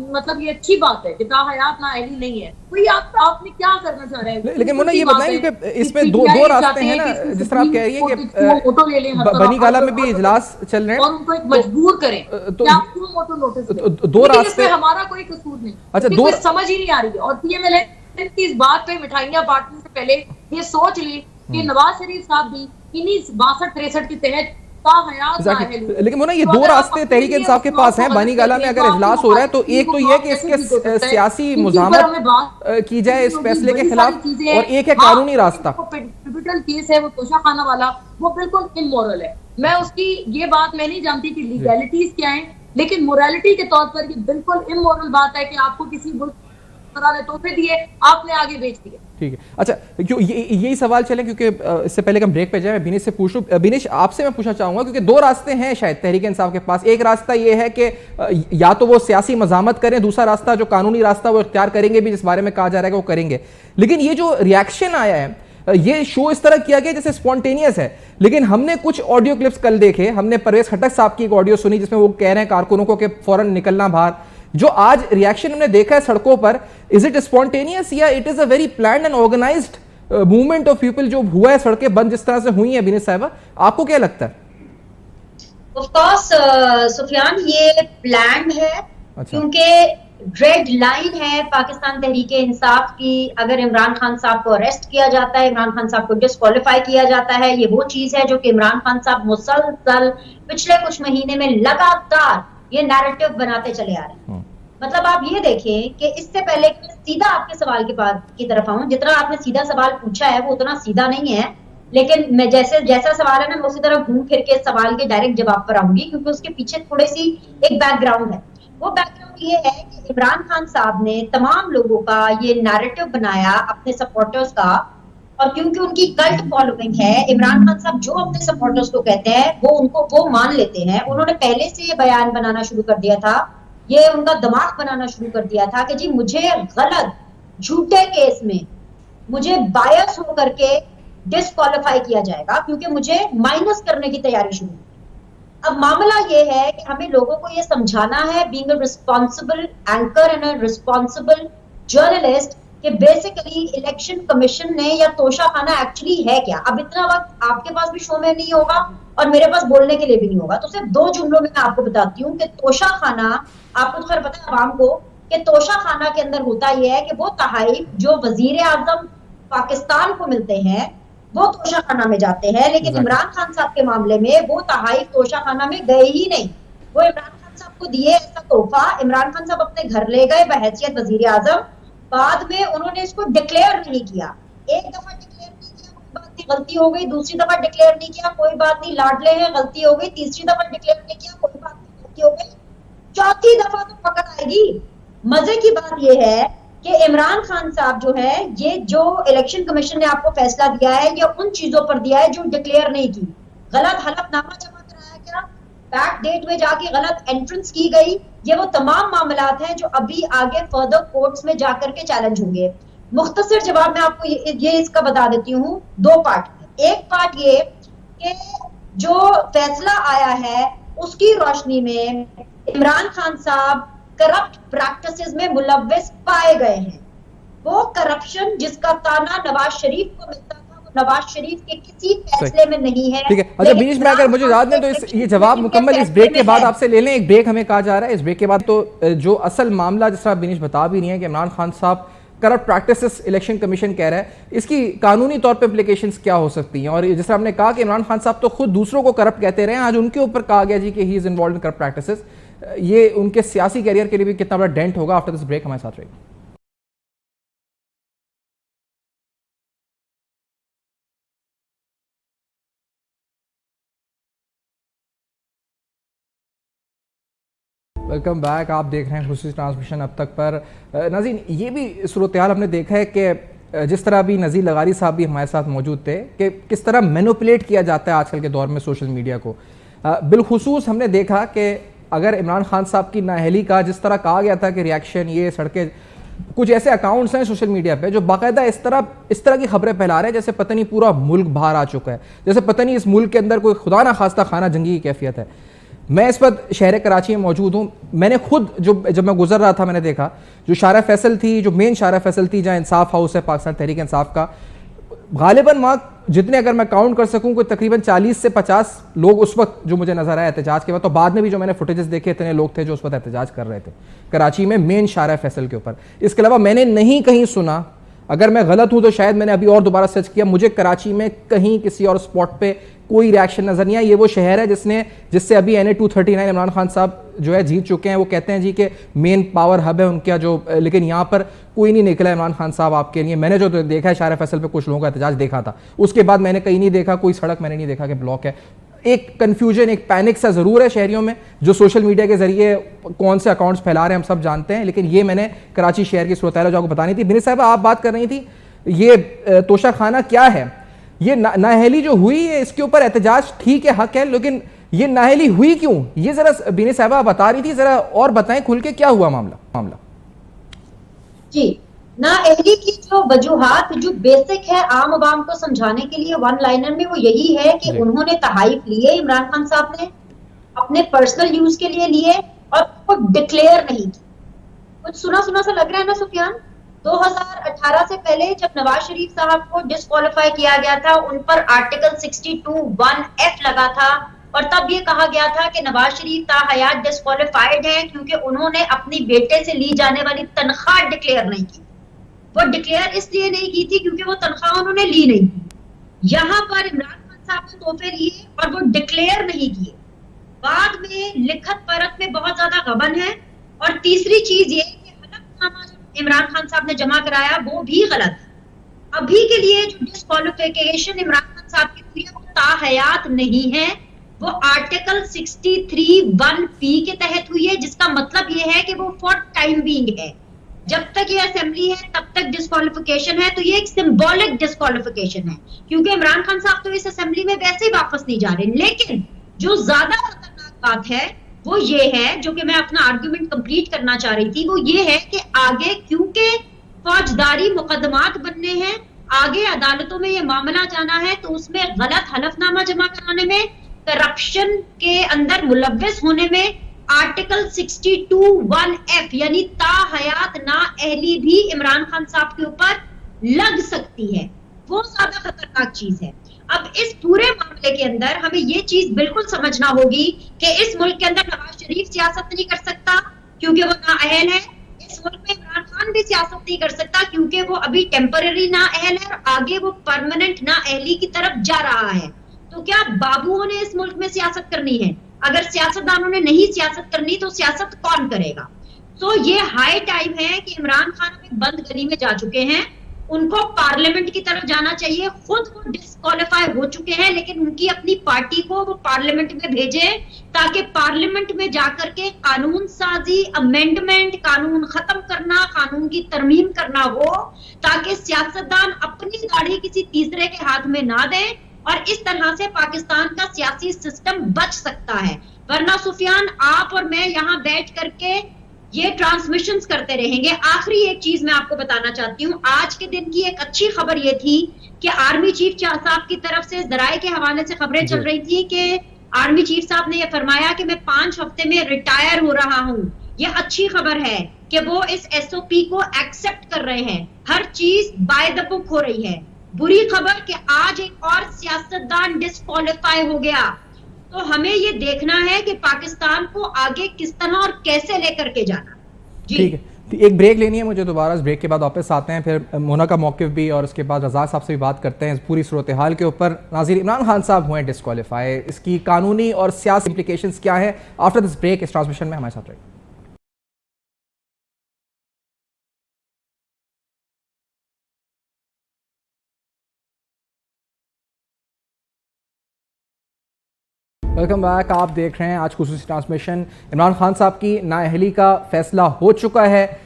मतलब ये अच्छी बात है कि ताहयात नाअहली नहीं है। कोई आपने क्या करना चाह रहे हैं? लेकिन मुन्ना ये बताएं कि इसमें दो रास्ते हैं ना, जिस तरह आप कह रही हैं कि बनी गाला में भी इजलास चल रहे हैं और उनको एक मजबूर करें तो आप क्यों मोटो नोटिस दो रास्ते, हमारा कोई कसूर नहीं। अच्छा दो समझ ही नहीं आ रही है। और पीएमएलएन की इस बात पे मिठाइयां बांटने से पहले ये सोच ली कि नवाज शरीफ साहब भी इन्हीं 62-63 के तहत लेकिन मुन्ना ये दो रास्ते तहरीक इंसाफ के पास हैं। बनी गाला में अगर इजलास हो रहा है तो एक तो ये कि इसके सियासी मुज़ाहमत की जाए इस फैसले के खिलाफ, और एक है कानूनी रास्ता। पिपिटल केस है वो तोशा खाना वाला, वो बिल्कुल इमोरल है। मैं उसकी ये बात मैं नहीं जानती कि लीगैलिटीज क्या है, लेकिन मोरालिटी के तौर पर ये बिल्कुल इमोरल बात है कि आपको किसी मुल्क ने तोहफे दिए, आपने आगे बेच दिए। ठीक है, अच्छा क्यों यही सवाल चले, क्योंकि इससे पहले हम ब्रेक पे जाए, मैं बिनेश से पूछूं। बिनेश आपसे मैं पूछना चाहूंगा क्योंकि दो रास्ते हैं शायद तहरीक इंसाफ के पास। एक रास्ता ये है कि या तो वो सियासी मज़ामत करें, दूसरा रास्ता जो कानूनी रास्ता वो इख्तियार करेंगे भी, जिस बारे में कहा जा रहा है कि वो करेंगे। लेकिन ये जो रिएक्शन आया है, ये शो इस तरह किया गया जैसे स्पॉन्टेनियस है, लेकिन हमने कुछ ऑडियो क्लिप्स कल देखे। हमने परवेज खटक साहब की एक ऑडियो सुनी जिसमें वो कह रहे हैं कारकुनों को कि फौरन निकलना बाहर। जो आज रिएक्शन हमने देखा है सड़कों पर, इज इट स्पॉन्टेनियस या it is a very planned and organised movement of people जो हुआ है? सड़कें बंद जिस तरह से हुई हैं बिनेश साहिबा, आपको क्या लगता है? ऑफ कोर्स सुफियान, ये प्लान्ड है। अच्छा। क्योंकि रेड लाइन है पाकिस्तान तहरीक इंसाफ की। अगर इमरान खान साहब को अरेस्ट किया जाता है, इमरान खान साहब को डिस्क्वालीफाई किया जाता है, ये वो चीज है जो कि इमरान खान साहब मुसलसल पिछले कुछ महीने में लगातार ये नैरेटिव बनाते चले आ रहे हैं। मतलब आप ये देखें कि इससे पहले सीधा आपके सवाल की तरफ आऊं, जितना आपने सीधा सवाल पूछा है वो उतना सीधा नहीं है, लेकिन मैं जैसा सवाल है मैं उसी तरह घूम फिर के सवाल के डायरेक्ट जवाब पर आऊंगी, क्योंकि उसके पीछे थोड़ी सी एक बैकग्राउंड है। वो बैकग्राउंड ये है कि इमरान खान साहब ने तमाम लोगों का ये नैरेटिव बनाया अपने सपोर्टर्स का, और क्योंकि उनकी कल्ट फॉलोइंग है, इमरान खान साहब जो अपने सपोर्टर्स को कहते हैं वो मान लेते हैं। उन्होंने पहले से ये बयान बनाना शुरू कर दिया था, ये उनका दिमाग बनाना शुरू कर दिया था कि जी मुझे गलत झूठे केस में मुझे बायस होकर के डिस्क्वालीफाई किया जाएगा, क्योंकि मुझे माइनस करने की तैयारी शुरू है। अब मामला ये है कि हमें लोगों को ये समझाना है, being a responsible anchor and a responsible journalist, कि बेसिकली इलेक्शन कमीशन ने या तोशाखाना एक्चुअली है क्या। अब इतना वक्त आपके पास भी शो में नहीं होगा और मेरे पास बोलने के लिए भी नहीं होगा, तो सिर्फ 2 जुमलों में मैं आपको बताती हूँ कि तोशाखाना, आपको तो खैर पता है आवाम को, कि तोशाखाना के अंदर होता यह है कि वो तहाइफ जो वजीर आजम पाकिस्तान को मिलते हैं वो तोशाखाना में जाते हैं, लेकिन इमरान खान साहब के मामले में वो तहाइफ तोशाखाना में गए ही नहीं। वो इमरान खान साहब को दिए ऐसा तोहफा, इमरान खान साहब अपने घर ले गए बहैसियत वजीर आजम, बाद में उन्होंने इसको डिक्लेयर नहीं किया। एक दफा डिक्लेयर नहीं किया, कोई बात नहीं, गलती हो गई। दूसरी दफा डिक्लेयर नहीं किया, कोई बात नहीं, लाडले हैं, गलती हो गई। तीसरी दफा डिक्लेयर नहीं किया, कोई बात नहीं, गलती हो गई। चौथी दफा तो पकड़ आएगी। मजे की बात यह है कि इमरान खान साहब जो है, ये जो इलेक्शन कमीशन ने आपको फैसला दिया है, ये उन चीजों पर दिया है जो डिक्लेयर नहीं की। गलत हलफनामा जमा कराया गया, बैक डेट में जाके गलत एंट्रेंस की गई, ये वो तमाम मामलात हैं जो अभी आगे फर्दर कोर्ट्स में जाकर के चैलेंज होंगे। मुख्तसर जवाब मैं आपको ये इसका बता देती हूँ 2 पार्ट में। एक पार्ट ये कि जो फैसला आया है उसकी रोशनी में इमरान खान साहब करप्ट प्रैक्टिसेस में मुलव्विस पाए गए हैं। वो करप्शन जिसका ताना नवाज शरीफ को मिलता था, वो नवाज शरीफ के किसी फैसले में नहीं है। ठीक है, अच्छा बीच में अगर मुझे याद नहीं तो ये जवाब मुकम्मल इस ब्रेक के बाद आपसे ले लें। एक ब्रेक हमें कहा जा रहा है, इस ब्रेक के बाद तो जो असल मामला जिस तरह बिनीश बता भी नहीं है कि इमरान खान साहब करप्ट प्रैक्टिसेस इलेक्शन कमीशन कह रहा है, इसकी कानूनी तौर पे इम्प्लीकेशंस क्या हो सकती हैं। और जिस तरह हमने कहा कि इमरान खान साहब तो खुद दूसरों को करप्ट कहते रहे, आज उनके ऊपर कहा गया जी कि he is involved in corrupt practices, ये उनके सियासी कैरियर के लिए भी कितना बड़ा डेंट होगा। आफ्टर दिस ब्रेक हमारे साथ रहेगा। वेलकम बैक, आप देख रहे हैं खुसूसी ट्रांसमिशन अब तक पर। नाज़रीन, ये भी सूरत-ए-हाल हमने देखा है कि जिस तरह भी नज़ीर लगारी साहब भी हमारे साथ मौजूद थे कि किस तरह मैनिपुलेट किया जाता है आजकल के दौर में सोशल मीडिया को। बिलखुसूस हमने देखा कि अगर इमरान खान साहब की नाअहली का जिस तरह कहा गया था कि रिएक्शन, ये सड़कें, कुछ ऐसे अकाउंट्स हैं सोशल मीडिया पे जो बाकायदा इस तरह की खबरें फैला रहे हैं जैसे पता नहीं पूरा मुल्क बाहर आ चुका है, जैसे पता नहीं इस मुल्क के अंदर कोई खुदा ना खास्ता खाना जंगी की कैफियत है। मैं इस वक्त शहर कराची में मौजूद हूँ। मैंने खुद जब मैं गुजर रहा था मैंने देखा जो शारा फैसल थी, जो मेन शारा फैसल थी जहाँ इंसाफ हाउस है पाकिस्तान तहरीक इंसाफ का, गालिबन वहाँ जितने अगर मैं काउंट कर सकूँ कोई तकरीबन 40 से 50 लोग उस वक्त जो मुझे नजर आया एहतजाज के बाद, तो बाद में भी जो मैंने फुटेजेस देखे इतने लोग थे जो उस वक्त एहतजाज कर रहे थे कराची में मेन शारा फैसल के ऊपर। इसके अलावा मैंने नहीं कहीं सुना, अगर मैं गलत हूं तो शायद मैंने अभी और दोबारा सर्च किया, मुझे कराची में कहीं किसी और स्पॉट पे कोई रिएक्शन नजर नहीं आया। ये वो शहर है जिससे अभी NA 239 इमरान खान साहब जो है जीत चुके हैं। वो कहते हैं जी कि मेन पावर हब है उनका जो, लेकिन यहाँ पर कोई नहीं निकला इमरान खान साहब आपके लिए। मैंने जो देखा है शारा फैसल पे कुछ लोगों का एहतजाज देखा था, उसके बाद मैंने कहीं नहीं देखा, कोई सड़क मैंने नहीं देखा कि ब्लॉक है। एक कन्फ्यूजन, एक पैनिक सा जरूर है शहरियों में जो सोशल मीडिया के जरिए कौन से अकाउंट्स फैला रहे हैं हम सब जानते हैं, लेकिन ये मैंने कराची शहर की सूरत-ए-हाल जो आपको बतानी थी। बिनी साहब आप बात कर रही थी ये तोशाखाना क्या है, ये नाअहली जो हुई है इसके ऊपर एहतजाज ठीक है, हक है, लेकिन ये नाअहली हुई क्यों, ये जरा बिनी साहब बता रही थी, जरा और बताएं खुल के क्या हुआ मामला। जी, नाअहली की जो वजूहात जो बेसिक है आम आवाम को समझाने के लिए वन लाइनर में, वो यही है कि उन्होंने तहाइफ लिए इमरान खान साहब ने अपने पर्सनल यूज के लिए लिए और वो डिक्लेयर नहीं की। कुछ सुना सा लग रहा है ना सुफियान। 2018 से पहले जब नवाज शरीफ साहब को डिस्क्वालीफाई किया गया था, उन पर आर्टिकल 62(1)(f लगा था और तब ये कहा गया था कि नवाज शरीफ ताहयात डिस्क्वालीफाइड हैं क्योंकि उन्होंने अपनी बेटे से ली जाने वाली तनख्वाह डिक्लेयर नहीं की। वो डिक्लेयर इसलिए नहीं की थी क्योंकि वो तनख्वाह उन्होंने ली नहीं थी। यहाँ पर इमरान खान साहब ने तोहफे लिए और वो डिक्लेयर नहीं किए, बाद में लिखत परत में बहुत ज्यादा गबन है। और तीसरी चीज ये कि हलफनामा इमरान खान साहब ने जमा कराया वो भी गलत है। अभी के लिए जो डिस्क्वालिफिकेशन इमरान खान साहब की हुई है वो ताहयात नहीं है, वो आर्टिकल 63(1)(p के तहत हुई है, जिसका मतलब ये है कि वो फॉर टाइम बीइंग है। जब तक ये असेंबली है तब तक डिस्क्वालिफिकेशन है, तो ये एक सिंबॉलिक डिस्क्वालिफिकेशन है, क्योंकि इमरान खान साहब तो इस असेंबली में वैसे ही वापस नहीं जा रहे। लेकिन जो ज्यादा खतरनाक बात है वो ये है, जो कि मैं अपना आर्गुमेंट कंप्लीट करना चाह रही थी, वो ये है कि आगे क्योंकि फौजदारी मुकदमात बनने हैं, आगे अदालतों में ये मामला जाना है, तो उसमें गलत हलफनामा जमा कराने में, करप्शन के अंदर मुलव्वस होने में आर्टिकल 62(1)(f यानी ताहयात नाअहली भी इमरान खान साहब के ऊपर लग सकती है। वो ज्यादा खतरनाक चीज है। अब इस पूरे मामले के अंदर हमें ये चीज बिल्कुल समझना होगी कि इस मुल्क के अंदर नवाज शरीफ सियासत नहीं कर सकता क्योंकि वो नाअहल है। इस मुल्क में इमरान खान भी सियासत नहीं कर सकता क्योंकि वो अभी टेम्पररी नाअहल है और आगे वो परमानेंट नाअहली की तरफ जा रहा है। तो क्या बाबुओं ने इस मुल्क में सियासत करनी है? अगर सियासतदानों ने नहीं सियासत करनी तो सियासत कौन करेगा? तो ये हाई टाइम है कि इमरान खान अभी बंद गली में जा चुके हैं, उनको पार्लियामेंट की तरफ जाना चाहिए। खुद वो डिस्क्वालीफाई हो चुके हैं, लेकिन उनकी अपनी पार्टी को वो पार्लियामेंट में भेजे ताकि पार्लियामेंट में जाकर के कानून साजी, अमेंडमेंट, कानून खत्म करना, कानून की तरमीम करना हो, ताकि सियासतदान अपनी गाड़ी किसी तीसरे के हाथ में ना दें और इस तरह से पाकिस्तान का सियासी सिस्टम बच सकता है। वरना सुफियान, आप और मैं यहाँ बैठ करके ये ट्रांसमिशंस करते रहेंगे। आखिरी एक चीज मैं आपको बताना चाहती हूँ, आज के दिन की एक अच्छी खबर ये थी कि आर्मी चीफ साहब की तरफ से जराये के हवाले से खबरें चल रही थी कि आर्मी चीफ साहब ने ये फरमाया कि मैं 5 हफ्ते में रिटायर हो रहा हूँ। ये अच्छी खबर है कि वो इस SOP को एक्सेप्ट कर रहे हैं, हर चीज बाय द बुक हो रही है। बुरी खबर कि आज एक और सियासतदान डिस्क्वालीफाई हो गया। तो हमें ये देखना है कि पाकिस्तान को आगे किस तरह और कैसे लेकर के जाना। ठीक है, तो एक ब्रेक लेनी है मुझे दोबारा। इस ब्रेक के बाद वापस आते हैं, फिर मोना का मौक़िफ़ भी और उसके बाद रज़ा साहब से भी बात करते हैं इस पूरी सूरत हाल के ऊपर। नाज़रीन, इमरान खान साहब हुए डिस्क्वालीफाई, इसकी कानूनी और सियासी इम्प्लिकेशंस क्या है? आफ्टर दिस ब्रेक इस ट्रांसमिशन में हमारे साथ रहिए। Welcome back. आप देख रहे हैं आज खुसूसी ट्रांसमिशन। इमरान खान साहब की नाअहली का फैसला हो चुका है।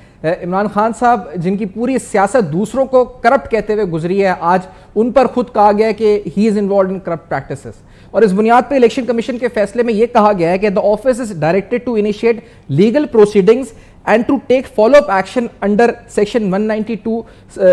इमरान खान साहब जिनकी पूरी सियासत दूसरों को करप्ट कहते हुए गुजरी है, आज उन पर खुद कहा गया है कि he is involve in corrupt practices, और इस बुनियाद पर इलेक्शन कमीशन के फैसले में यह कहा गया है कि the office is directed to initiate legal proceedings and to take follow-up action under section 192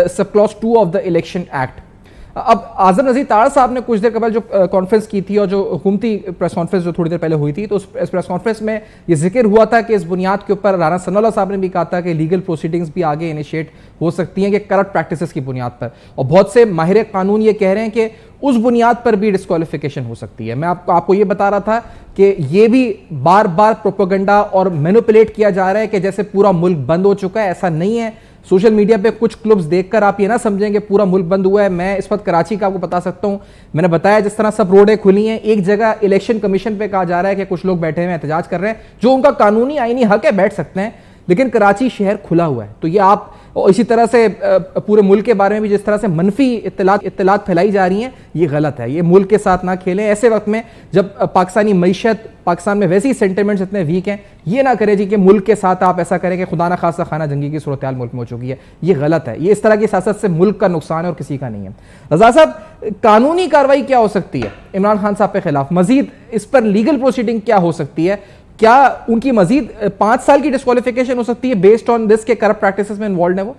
subclause 2 of the election act। अब आजम नज़ीर ताड़ साहब ने कुछ देर कबल जो कॉन्फ्रेंस की थी और जो हुकूमती प्रेस कॉन्फ्रेंस जो थोड़ी देर पहले हुई थी, तो उस प्रेस कॉन्फ्रेंस में ये जिक्र हुआ था कि इस बुनियाद के ऊपर राना सनाउल्लाह साहब ने भी कहा था कि लीगल प्रोसीडिंग्स भी आगे इनिशिएट हो सकती हैं कि करप्ट प्रैक्टिसेस की बुनियाद पर, और बहुत से माहिर कानून ये कह रहे हैं कि उस बुनियाद पर भी डिस्क्वालिफिकेशन हो सकती है। मैं आपको ये बता रहा था कि ये भी बार बार प्रोपेगेंडा और मैनिपुलेट किया जा रहा है कि जैसे पूरा मुल्क बंद हो चुका है। ऐसा नहीं है। सोशल मीडिया पे कुछ क्लिप्स देखकर आप ये ना समझेंगे पूरा मुल्क बंद हुआ है। मैं इस वक्त कराची का आपको बता सकता हूं, मैंने बताया जिस तरह सब रोडें खुली हैं, एक जगह इलेक्शन कमीशन पे कहा जा रहा है कि कुछ लोग बैठे हुए एहतजाज कर रहे हैं, जो उनका कानूनी आईनी हक है, बैठ सकते हैं, लेकिन कराची शहर खुला हुआ है। तो ये आप, और इसी तरह से पूरे मुल्क के बारे में भी जिस तरह से मनफी इत्तलात फैलाई जा रही हैं, ये गलत है। ये मुल्क के साथ ना खेलें ऐसे वक्त में जब पाकिस्तानी मईशत, पाकिस्तान में वैसे ही सेंटिमेंट्स इतने वीक हैं। ये ना करें जी कि मुल्क के साथ आप ऐसा करें कि खुदा ना खासा खाना जंगी की सूरत हाल मुल्क में हो चुकी है। ये गलत है। ये इस तरह की सियासत से मुल्क का नुकसान है और किसी का नहीं है। रज़ा साहब, कानूनी कार्रवाई क्या हो सकती है इमरान खान साहब के खिलाफ? मजीद इस पर लीगल प्रोसीडिंग क्या हो सकती है? क्या उनकी मजीद 5 साल की डिस्क्वालिफिकेशन हो सकती है बेस्ड ऑन दिस के करप्ट प्रैक्टिसेस में इन्वॉल्व है वो?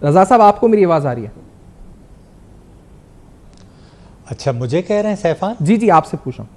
रज़ा साहब, आपको मेरी आवाज आ रही है? अच्छा, मुझे कह रहे हैं सैफान? जी जी, आपसे पूछा।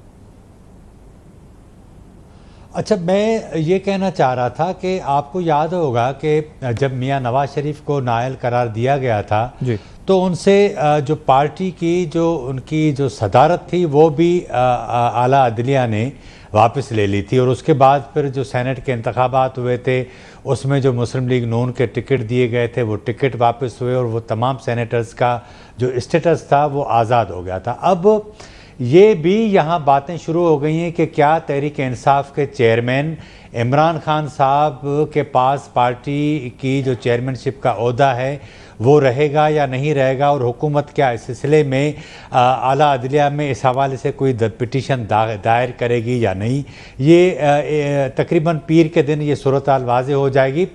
अच्छा, मैं ये कहना चाह रहा था कि आपको याद होगा कि जब मियां नवाज शरीफ को नाअहल करार दिया गया था जी, तो उनसे जो पार्टी की जो उनकी जो सदारत थी वो भी आला अदलिया ने वापस ले ली थी, और उसके बाद फिर जो सेनेट के इंतखाबात हुए थे उसमें जो मुस्लिम लीग नून के टिकट दिए गए थे वो टिकट वापस हुए और वो तमाम सेनेटर्स का जो स्टेटस था वो आज़ाद हो गया था। अब ये भी यहाँ बातें शुरू हो गई हैं कि क्या तहरीक इंसाफ के चेयरमैन इमरान खान साहब के पास पार्टी की जो चेयरमैनशिप का ओहदा है वो रहेगा या नहीं रहेगा, और हुकूमत क्या इस सिलसिले में आला अदलिया में इस हवाले से कोई पिटीशन दायर करेगी या नहीं। ये तकरीबन पीर के दिन ये सूरत हाल वाज़ेह हो जाएगी।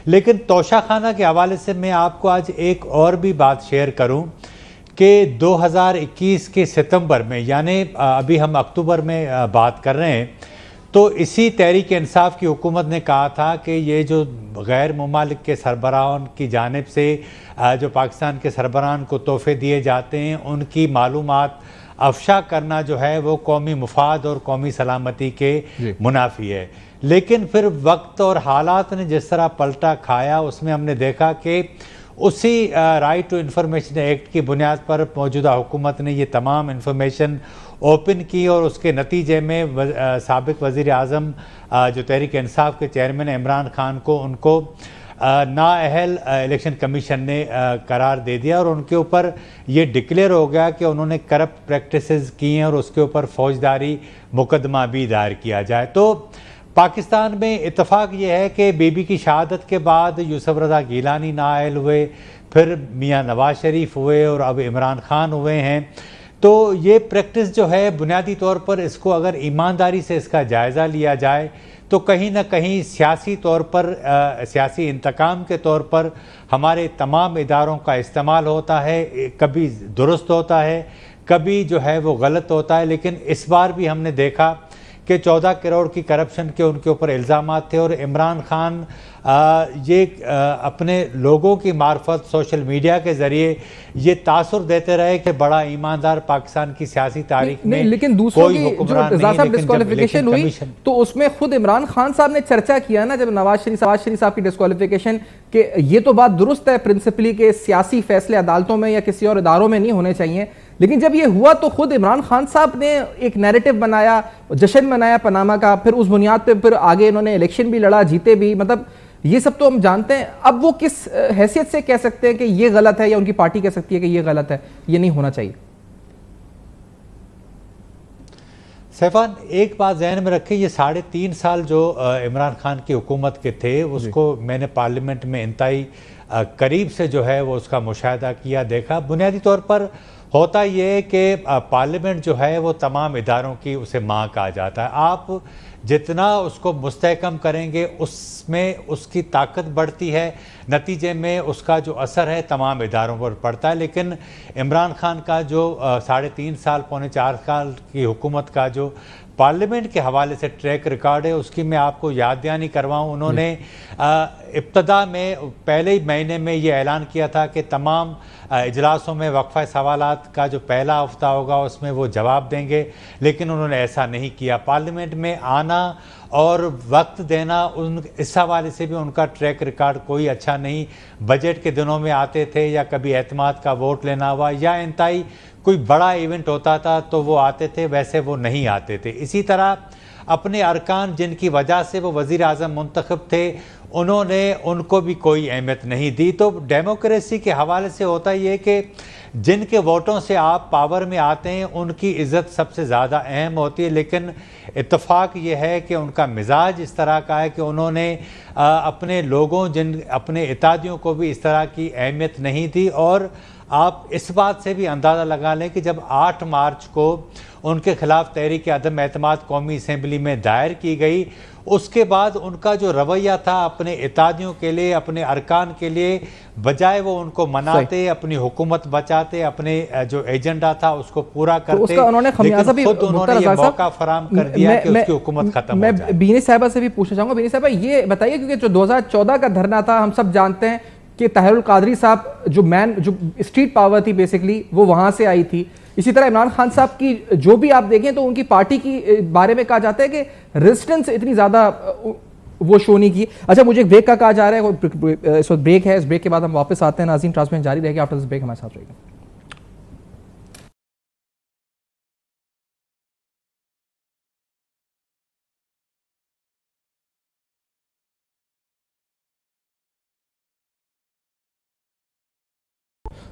लेकिन तोशाखाना के हवाले से मैं आपको आज एक और भी बात शेयर करूं कि 2021 के सितंबर में, यानी अभी हम अक्टूबर में बात कर रहे हैं, तो इसी तहरीक इंसाफ की हुकूमत ने कहा था कि ये जो गैर ममालिक के सरबराहों की जानिब से जो पाकिस्तान के सरबराहान को तोहफे दिए जाते हैं उनकी मालूमात अफशा करना जो है वो कौमी मुफाद और कौमी सलामती के मुनाफी है। लेकिन फिर वक्त और हालात ने जिस तरह पलटा खाया उसमें हमने देखा कि उसी राइट टू इंफॉर्मेशन एक्ट की बुनियाद पर मौजूदा हुकूमत ने ये तमाम इंफॉर्मेशन ओपन की, और उसके नतीजे में साबिक वज़ीर आज़म जो तहरीक इंसाफ के चेयरमैन इमरान खान को उनको नाअहल इलेक्शन कमीशन ने करार दे दिया, और उनके ऊपर ये डिक्लेयर हो गया कि उन्होंने करप्ट प्रैक्टिसेस की हैं और उसके ऊपर फौजदारी मुकदमा भी दायर किया जाए। तो पाकिस्तान में इत्तफाक ये है कि बीबी की शहादत के बाद यूसुफ रज़ा गिलानी नाअहल हुए, फिर मियाँ नवाज शरीफ हुए और अब इमरान खान हुए हैं। तो ये प्रैक्टिस जो है बुनियादी तौर पर इसको अगर ईमानदारी से इसका जायज़ा लिया जाए तो कहीं ना कहीं सियासी तौर पर सियासी इंतकाम के तौर पर हमारे तमाम इदारों का इस्तेमाल होता है, कभी दुरुस्त होता है, कभी जो है वो गलत होता है। लेकिन इस बार भी हमने देखा कि 14 करोड़ की करप्शन के उनके ऊपर इल्ज़ामात थे, और इमरान खान अपने लोगों की मार्फत सोशल मीडिया के ज़रिए ये तासुर देते रहे कि बड़ा ईमानदार पाकिस्तान की सियासी तारीख में लेकिन दूसरों की जो रज़ा साहब डिस्क्वालिफिकेशन हुई तो उसमें खुद इमरान खान साहब ने चर्चा किया ना, जब नवाज शरीफ साहब की डिस्क्वालिफिकेशन, कि ये तो बात दुरुस्त है प्रिंसिपली के सियासी फैसले अदालतों में या किसी और इदारों में नहीं होने चाहिए, लेकिन जब ये हुआ तो खुद इमरान खान साहब ने एक नैरेटिव बनाया, जश्न मनाया पनामा का, फिर उस बुनियाद पे फिर आगे इन्होंने इलेक्शन भी लड़ा, जीते भी। मतलब ये सब तो हम जानते हैं। अब वो किस हैसियत से कह सकते हैं कि ये गलत है, या उनकी पार्टी कह सकती है कि ये गलत है, ये नहीं होना चाहिए? सैफान, एक बात जहन में रखें, ये 3.5 साल जो इमरान खान की हुकूमत के थे उसको मैंने पार्लियामेंट में इंतहाई करीब से जो है वो उसका मुशाहिदा किया, देखा। बुनियादी तौर पर होता ये है कि पार्लियामेंट जो है वो तमाम इदारों की उसे माँ कहा जाता है। आप जितना उसको मुस्तहकम करेंगे उसमें उसकी ताकत बढ़ती है, नतीजे में उसका जो असर है तमाम इदारों पर पड़ता है। लेकिन इमरान खान का जो 3.5 साल पौने 4 साल की हुकूमत का जो पार्लियामेंट के हवाले से ट्रैक रिकॉर्ड है उसकी मैं आपको याद दहानी करवाऊँ। उन्होंने इब्तदा में पहले ही महीने में ये ऐलान किया था कि तमाम इजलासों में वक्फा सवालात का जो पहला हफ्ता होगा उसमें वो जवाब देंगे, लेकिन उन्होंने ऐसा नहीं किया। पार्लियामेंट में आना और वक्त देना इस हवाले से भी उनका ट्रैक रिकॉर्ड कोई अच्छा नहीं। बजट के दिनों में आते थे, या कभी एतमाद का वोट लेना हुआ, या इंतहाई कोई बड़ा इवेंट होता था तो वो आते थे, वैसे वो नहीं आते थे। इसी तरह अपने अरकान जिनकी वजह से वो वज़ीर आज़म मुंतखब थे उन्होंने उनको भी कोई अहमियत नहीं दी। तो डेमोक्रेसी के हवाले से होता ये कि जिनके वोटों से आप पावर में आते हैं उनकी इज़्ज़त सबसे ज़्यादा अहम होती है, लेकिन इत्तफाक ये है कि उनका मिजाज इस तरह का है कि उन्होंने अपने लोगों अपने इत्यादियों को भी इस तरह की अहमियत नहीं दी। और आप इस बात से भी अंदाज़ा लगा लें कि जब 8 मार्च को उनके खिलाफ तहरीक अदम एतमाद कौमी असम्बली में दायर की गई, उसके बाद उनका जो रवैया था अपने इत्यादियों के लिए, अपने अरकान के लिए, बजाय वो उनको मनाते, अपनी हुकूमत बचाते, अपने जो एजेंडा था उसको पूरा करते, तो उसका उन्होंने खमियाजा भी खुद उन्होंने ये मौका फराहम कर दिया कि उसकी हुकूमत खत्म हो जाए। मैं बीनी साहिबा से भी पूछना चाहूंगा। बीनी साहिबा ये बताइए, क्योंकि जो 2014 का धरना था हम सब जानते हैं कि ताहिरुल कादरी साहब जो स्ट्रीट पावर थी बेसिकली वो वहां से आई थी। इसी तरह इमरान खान साहब की जो भी आप देखें तो उनकी पार्टी की बारे में कहा जाता है कि रेजिस्टेंस इतनी ज्यादा वो शो नहीं की। अच्छा, मुझे एक ब्रेक का कहा जा रहा है, इस वक्त ब्रेक है, इस ब्रेक के बाद हम वापस आते हैं। नाज़रीन, ट्रांसमिशन जारी रहेगी, आफ्टर दिस ब्रेक हमारे साथ रहेगा।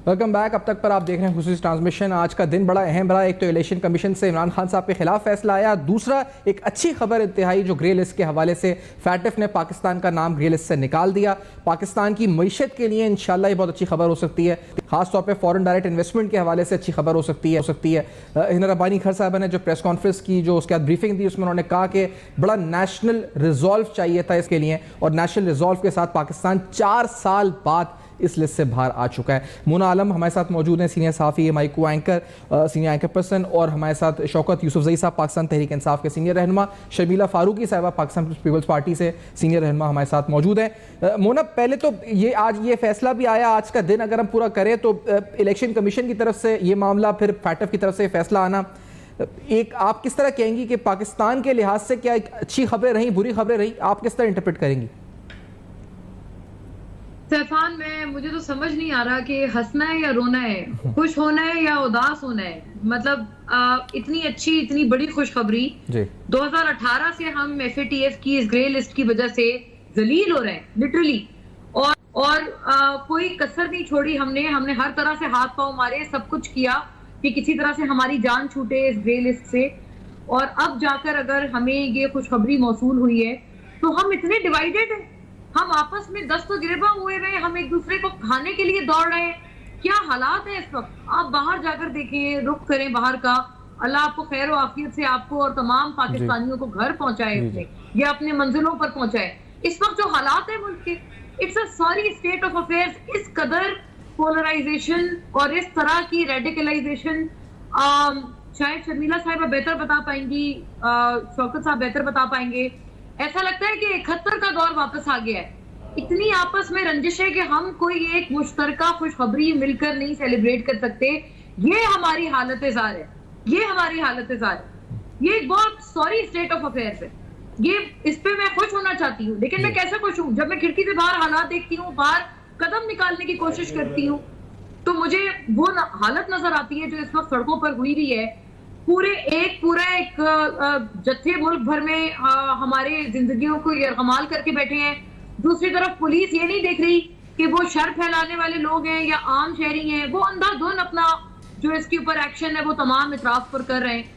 Welcome back. अब तक पर आप देख रहे हैं खुसूसी ट्रांसमिशन। आज का दिन बड़ा अहम रहा। एक तो इलेक्शन कमीशन से इमरान खान साहब के खिलाफ फैसला आया, दूसरा एक अच्छी खबर इंतहाई जो ग्रे लिस्ट के हवाले से फैटिफ ने पाकिस्तान का नाम ग्रे लिस्ट से निकाल दिया। पाकिस्तान की मईशत के लिए इंशाल्लाह ये बहुत अच्छी खबर हो सकती है, खासतौर पर फॉरेन डायरेक्ट इन्वेस्टमेंट के हवाले से अच्छी खबर हो सकती है। हिना रब्बानी खर साहब ने जो प्रेस कॉन्फ्रेंस की, जो उसके बाद ब्रीफिंग दी, उसमें उन्होंने कहा कि बड़ा नेशनल रिजॉल्व चाहिए था इसके लिए, और नेशनल रिजॉल्व के साथ पाकिस्तान 4 साल बाद इस लिस्ट से बाहर आ चुका है। मोना आलम हमारे साथ मौजूद हैं, सीनियर सहाफ़ी, माइको एंकर, सीनियर एंकर पर्सन, और हमारे साथ शौकत यूसुफजई साहब पाकिस्तान तहरीक इंसाफ के सीनियर रहनुमा, शर्मिला फारूकी साहिबा पाकिस्तान पीपल्स पार्टी से सीनियर रहनुमा हमारे साथ मौजूद हैं। मोना, पहले तो ये आज ये फैसला भी आया, आज का दिन अगर हम पूरा करें तो इलेक्शन कमीशन की तरफ से ये मामला, फिर फैटफ की तरफ से फैसला आना, एक आप किस तरह कहेंगी कि पाकिस्तान के लिहाज से क्या एक अच्छी खबरें रही, बुरी खबरें रही, आप किस तरह इंटरप्रेट करेंगी? सैफान, मुझे तो समझ नहीं आ रहा कि हंसना है या रोना है, खुश होना है या उदास होना है। मतलब इतनी अच्छी, इतनी बड़ी खुशखबरी 2018 से हम FATF की इस ग्रे लिस्ट की वजह से जलील हो रहे हैं लिटरली, और कोई कसर नहीं छोड़ी हमने हर तरह से हाथ पांव मारे, सब कुछ किया कि किसी तरह से हमारी जान छूटे इस ग्रे लिस्ट से। और अब जाकर अगर हमें ये खुशखबरी मौसूल हुई है तो हम इतने डिवाइडेड हैं, हम आपस में दस्त गिरबा हुए रहे, हम एक दूसरे को खाने के लिए दौड़ रहे हैं। क्या हालात है इस वक्त, आप बाहर जाकर देखें, रुख करें बाहर का। अल्लाह आपको खैर और आफियत से आपको और तमाम पाकिस्तानियों को घर पहुंचाए अपने, या अपने मंजिलों पर पहुंचाए। इस वक्त जो हालात है मुल्क के, it's a sorry state of affairs. इस कदर पोलराइजेशन और इस तरह की रेडिकलाइजेशन, शायद शर्मिला साहिबा बेहतर बता पाएंगी, शौकत साहब बेहतर बता पाएंगे। ऐसा लगता है कि 71 का दौर वापस आ गया है। इतनी आपस में रंजिश है कि हम कोई एक मुश्तरका खुशखबरी मिलकर नहीं सेलिब्रेट कर सकते। ये हमारी हालत ज़ार है, ये हमारी हालत ज़ार है। ये एक बहुत सॉरी स्टेट ऑफ अफेयर्स है। ये इस पे मैं खुश होना चाहती हूँ, लेकिन मैं कैसे खुश हूँ? जब मैं खिड़की से बाहर हालात देखती हूँ, बाहर कदम निकालने की कोशिश करती हूँ, तो मुझे वो हालत नजर आती है जो इस वक्त सड़कों पर हुई भी है। पूरा एक जत्थे मुल्क भर में हमारे जिंदगियों को यरगमाल करके बैठे हैं। दूसरी तरफ पुलिस ये नहीं देख रही कि वो शर फैलाने वाले लोग हैं या आम शहरी हैं, वो अंधाधुन अपना जो इसके ऊपर एक्शन है वो तमाम इतराफ पर कर रहे हैं।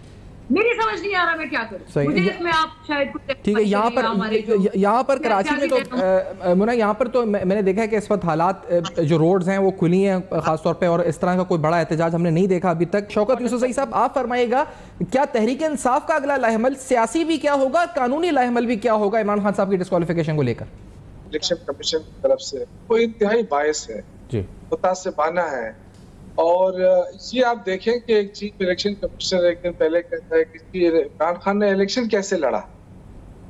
मेरी समझ नहीं आ रहा मैं क्या करूं। मुझे इसमें आप शायद कुछ ठीक है। यहाँ पर कराची में तो मुना, यहाँ पर तो मैंने देखा है कि इस वक्त हालात, जो रोड्स हैं वो खुली हैं खासतौर पे, और इस तरह का कोई बड़ा एहतजाज हमने नहीं देखा अभी तक। शौकत यूसुफजई साहब, आप फरमाइएगा, क्या तहरीक इंसाफ का अगला लाहेमल सियासी भी क्या होगा, कानूनी लाहेमल भी क्या होगा इमरान खान साहब की डिस्क्वालिफिकेशन को लेकर? इलेक्शन कमीशन की तरफ से वो इंतहाई बायस है जी, मुतासिबाना है। और ये आप देखें कि एक चीफ इलेक्शन कमिश्नर एक दिन पहले कहता है कि इमरान खान ने इलेक्शन कैसे लड़ा।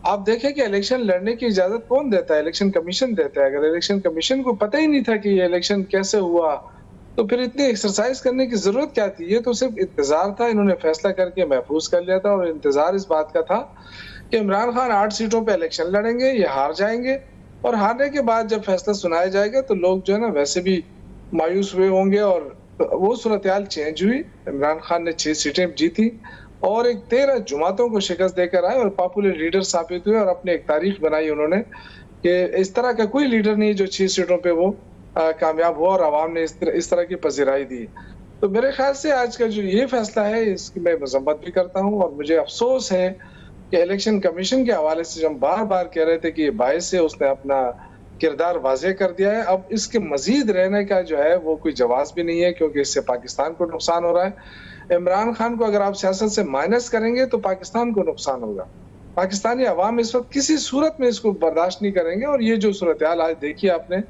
आप देखें कि इलेक्शन लड़ने की इजाजत कौन देता है? इलेक्शन कमीशन देता है। अगर इलेक्शन कमीशन को पता ही नहीं था कि ये इलेक्शन कैसे हुआ, तो फिर इतनी एक्सरसाइज करने की जरूरत क्या थी? ये तो सिर्फ इंतजार था, इन्होंने फैसला करके महफूज कर लिया था। और इंतजार इस बात का था कि इमरान खान 8 सीटों पर इलेक्शन लड़ेंगे, ये हार जाएंगे, और हारने के बाद जब फैसला सुनाया जाएगा तो लोग जो है ना वैसे भी मायूस हुए होंगे। और वो सूरत-ए-हाल चेंज हुई। इमरान खान ने 6 सीटें जीती और एक 13 जमातों को शिकस्त देकर आए और पॉपुलर लीडर साबित हुए, और अपने एक तारीख बनाई उन्होंने कि इस तरह का कोई लीडर नहीं जो 6 सीटों पे वो कामयाब हुआ, और आवाम ने इस तरह की पजीराई दी। तो मेरे ख्याल से आज का जो ये फैसला है इसकी मैं मजम्मत भी करता हूँ, और मुझे अफसोस है कि इलेक्शन कमीशन के हवाले से जो हम बार बार कह रहे थे कि ये बायस है, उसने अपना किरदार वाजे कर दिया है। अब इसके मजीद रहने का जो है वो कोई जवाब भी नहीं है, क्योंकि इससे पाकिस्तान को नुकसान हो रहा है। इमरान खान को अगर आप सियासत से माइनस करेंगे तो पाकिस्तान को नुकसान होगा। पाकिस्तानी अवाम इस वक्त किसी सूरत में इसको बर्दाश्त नहीं करेंगे। और ये जो सूरत हाल आज देखिए आपने,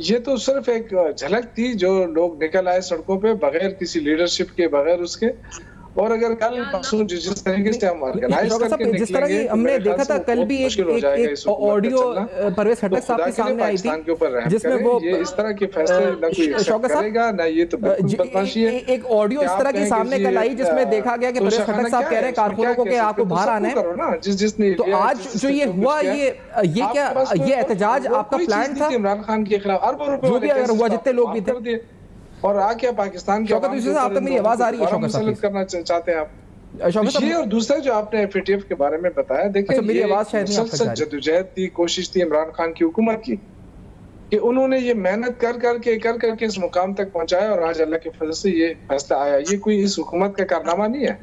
ये तो सिर्फ एक झलक थी, जो लोग निकल आए सड़कों पे बगैर किसी लीडरशिप के, बगैर उसके। और अगर कल परसों जिस तरीके से हम ऑर्गेनाइज करके निकलेंगे, जिस तरह की हमने देखा था कल भी एक ऑडियो परवेज खट्टक साहब के सामने आई थी, जिसमें वो ये इस तरह के फैसले ना कोई शौकत करेगा ना, ये तो बदमाशी है। एक ऑडियो इस तरह की सामने कल आई जिसमें देखा गया कि परवेज खट्टक साहब कह रहे हैं कारकुनों को कि आपको बाहर आना है। जिसने तो आज जो ये हुआ, ये क्या ये एहतजाज आपका प्लान था इमरान खान के खिलाफ? अरबों रुपए जो भी अगर हुआ, जितने लोग भी थे, और आके पाकिस्तान के आप तक मेरी आवाज आ रही है शौकत साहब, करना चाहते हैं आप ये? और दूसरा जो आपने FATF के बारे में बताया, देखिए मेरी आवाज शायद नहीं, जद्दोजहद थी, कोशिश थी इमरान खान की हुकूमत की, कि उन्होंने ये मेहनत कर करके इस मुकाम तक पहुंचाया और आज अल्लाह के फजल से ये फैसला आया। ये कोई इस हुकूमत का कारनामा नहीं है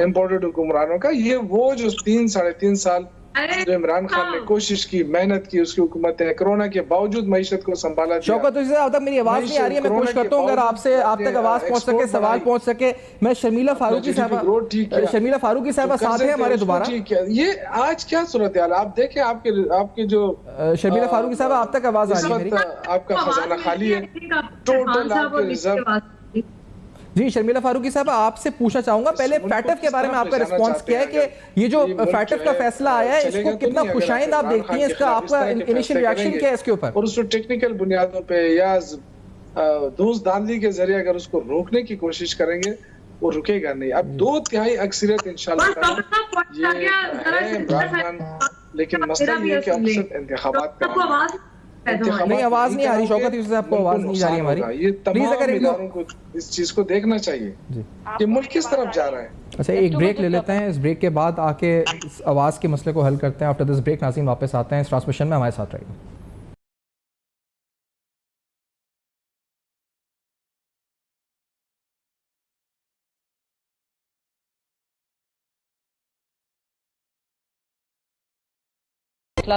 इम्पोर्टेड हुक्मरानों का, ये वो जो 3-3.5 साल जो इमरान खान ने कोशिश की, मेहनत की, उसकी हुकूमत है, कोरोना के बावजूद मईशत को संभाला। शौकत अब तक मेरी आवाज नहीं आ रही है, मैं कोशिश करता हूँ अगर आपसे आप तक आवाज पहुंच सके, सवाल पहुंच सके। मैं शर्मिला फारूकी साहबा साथ है हमारे दोबारा। ये आज क्या सूरत हाल आप देखें, आपके जो शर्मिला फारूकी साहब आप तक आवाज आ रही है? आपका खजाना खाली है, टोटल आपके रिजर्व। जी शर्मिला फारूकी साहब आपसे पूछना चाहूंगा, पहले फैटफ के बारे में आपका रिस्पांस क्या है कि ये जो फैटफ का फैसला आया है इसको कितना खुशाइंद आप देखती हैं, इसका आपका इनिशियल रिएक्शन क्या है इसके ऊपर? और उसको टेक्निकल बुनियादों पे या दोस्त दांधी के जरिए अगर उसको रोकने की कोशिश करेंगे वो रुकेगा नहीं। अब 2/3 अक्सरियत इंशाल्लाह ये है इमरान खान, लेकिन मसला ये है कि अक्सर इंतखाबात कराना नहीं, आवाज नहीं आ रही शौकत यूसुफ साहब को, आवाज नहीं जा रही हमारी। ये तमाम इदारों को इस चीज को देखना चाहिए कि मुल्क किस तरफ जा रहा है। अच्छा एक ब्रेक ले लेते हैं, इस ब्रेक के बाद आके इस आवाज के मसले को हल करते हैं। आफ्टर दिस ब्रेक नाज़रीन वापस आते हैं, इस ट्रांसमिशन में हमारे साथ रहेगा।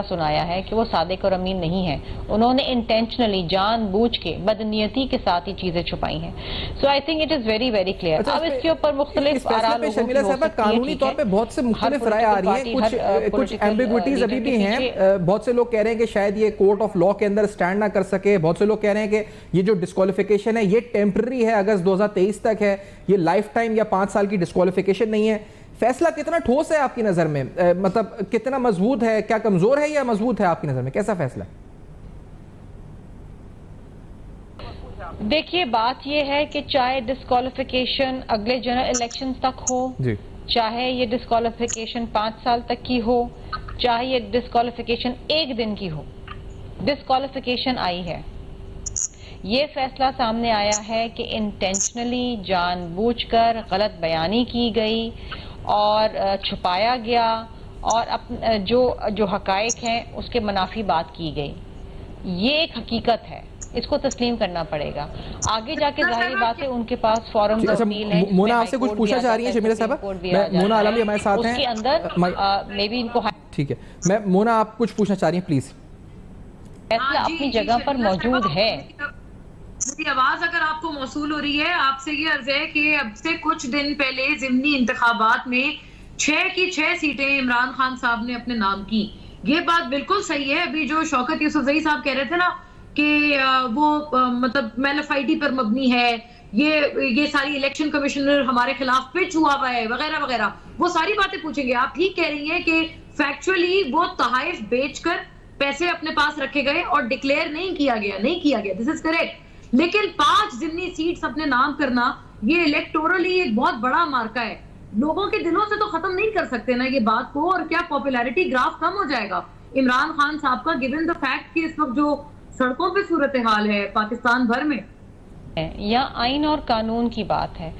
सुनाया है कि वो सादिक और अमीन नहीं है, उन्होंने इंटेंशनली जानबूझ के बदनीयती के साथ ही चीजें छुपाई हैं। So I think it is very very clear. अब इसके ऊपर मुख्तलिफ कानूनी तौर पे बहुत से मुख्तलिफ राय आ रही है, कुछ एम्बिग्विटीज अभी भी हैं। बहुत से लोग कह रहे हैं कि शायद ये कोर्ट ऑफ लॉ के अंदर स्टैंड ना कर सके। बहुत से लोग कह रहे हैं कि ये जो डिस्क्वालिफिकेशन है ये टेम्पररी है, अगस्त 2023 तक है, ये लाइफ टाइम या 5 साल की डिस्क्वालिफिकेशन नहीं है। फैसला कितना ठोस है आपकी नजर में, मतलब कितना मजबूत है, क्या कमजोर है या मजबूत है आपकी नजर में, कैसा फैसला? देखिए बात यह है कि चाहे डिस्क्वालिफिकेशन अगले जनरल इलेक्शन तक हो जी, चाहे ये डिस्क्वालिफिकेशन 5 साल तक की हो, चाहे ये डिस्क्वालिफिकेशन 1 दिन की हो, डिस्क्वालिफिकेशन आई है। ये फैसला सामने आया है कि इंटेंशनली जानबूझकर गलत बयानी की गई और छुपाया गया और जो हकायक हैं उसके मुनाफी बात की गई। ये एक हकीकत है, इसको तस्लीम करना पड़ेगा। आगे जाके जाहिर बात है उनके पास फॉरम अपील है। मोना आपसे कुछ पूछना चाह रही है शर्मिला साहब? मोना आलम भी हमारे साथ हैं, उसके अंदर मे बी इनको ठीक है। मैं मोना आप कुछ पूछना चाह रही हैं प्लीज? फैसला अपनी जगह पर मौजूद है। मेरी आवाज अगर आपको मौसूल हो रही है, आपसे ये अर्ज है कि अब से कुछ दिन पहले ज़िमनी इंतखाबात में 6 की 6 सीटें इमरान खान साहब ने अपने नाम की। ये बात बिल्कुल सही है। अभी जो शौकत यूसुफजई साहब कह रहे थे ना कि वो मतलब मैलफाइडी पर मबनी है, ये सारी इलेक्शन कमिश्नर हमारे खिलाफ पिच हुआ है वगैरह वगैरह, वो सारी बातें पूछेंगे। आप ठीक कह रही हैं कि फैक्चुअली वो तहाइफ बेचकर पैसे अपने पास रखे गए और डिक्लेयर नहीं किया गया, दिस इज करेक्ट। लेकिन 5 ज़िमनी सीट्स अपने नाम करना ये इलेक्टोरली एक बहुत बड़ा मार्का है। लोगों के दिलों से तो खत्म नहीं कर सकते ना ये बात को, और क्या पॉपुलैरिटी ग्राफ कम हो जाएगा इमरान खान साहब का, गिवन द फैक्ट कि इस वक्त जो सड़कों पे सूरत हाल है पाकिस्तान भर में। या आइन और कानून की बात है,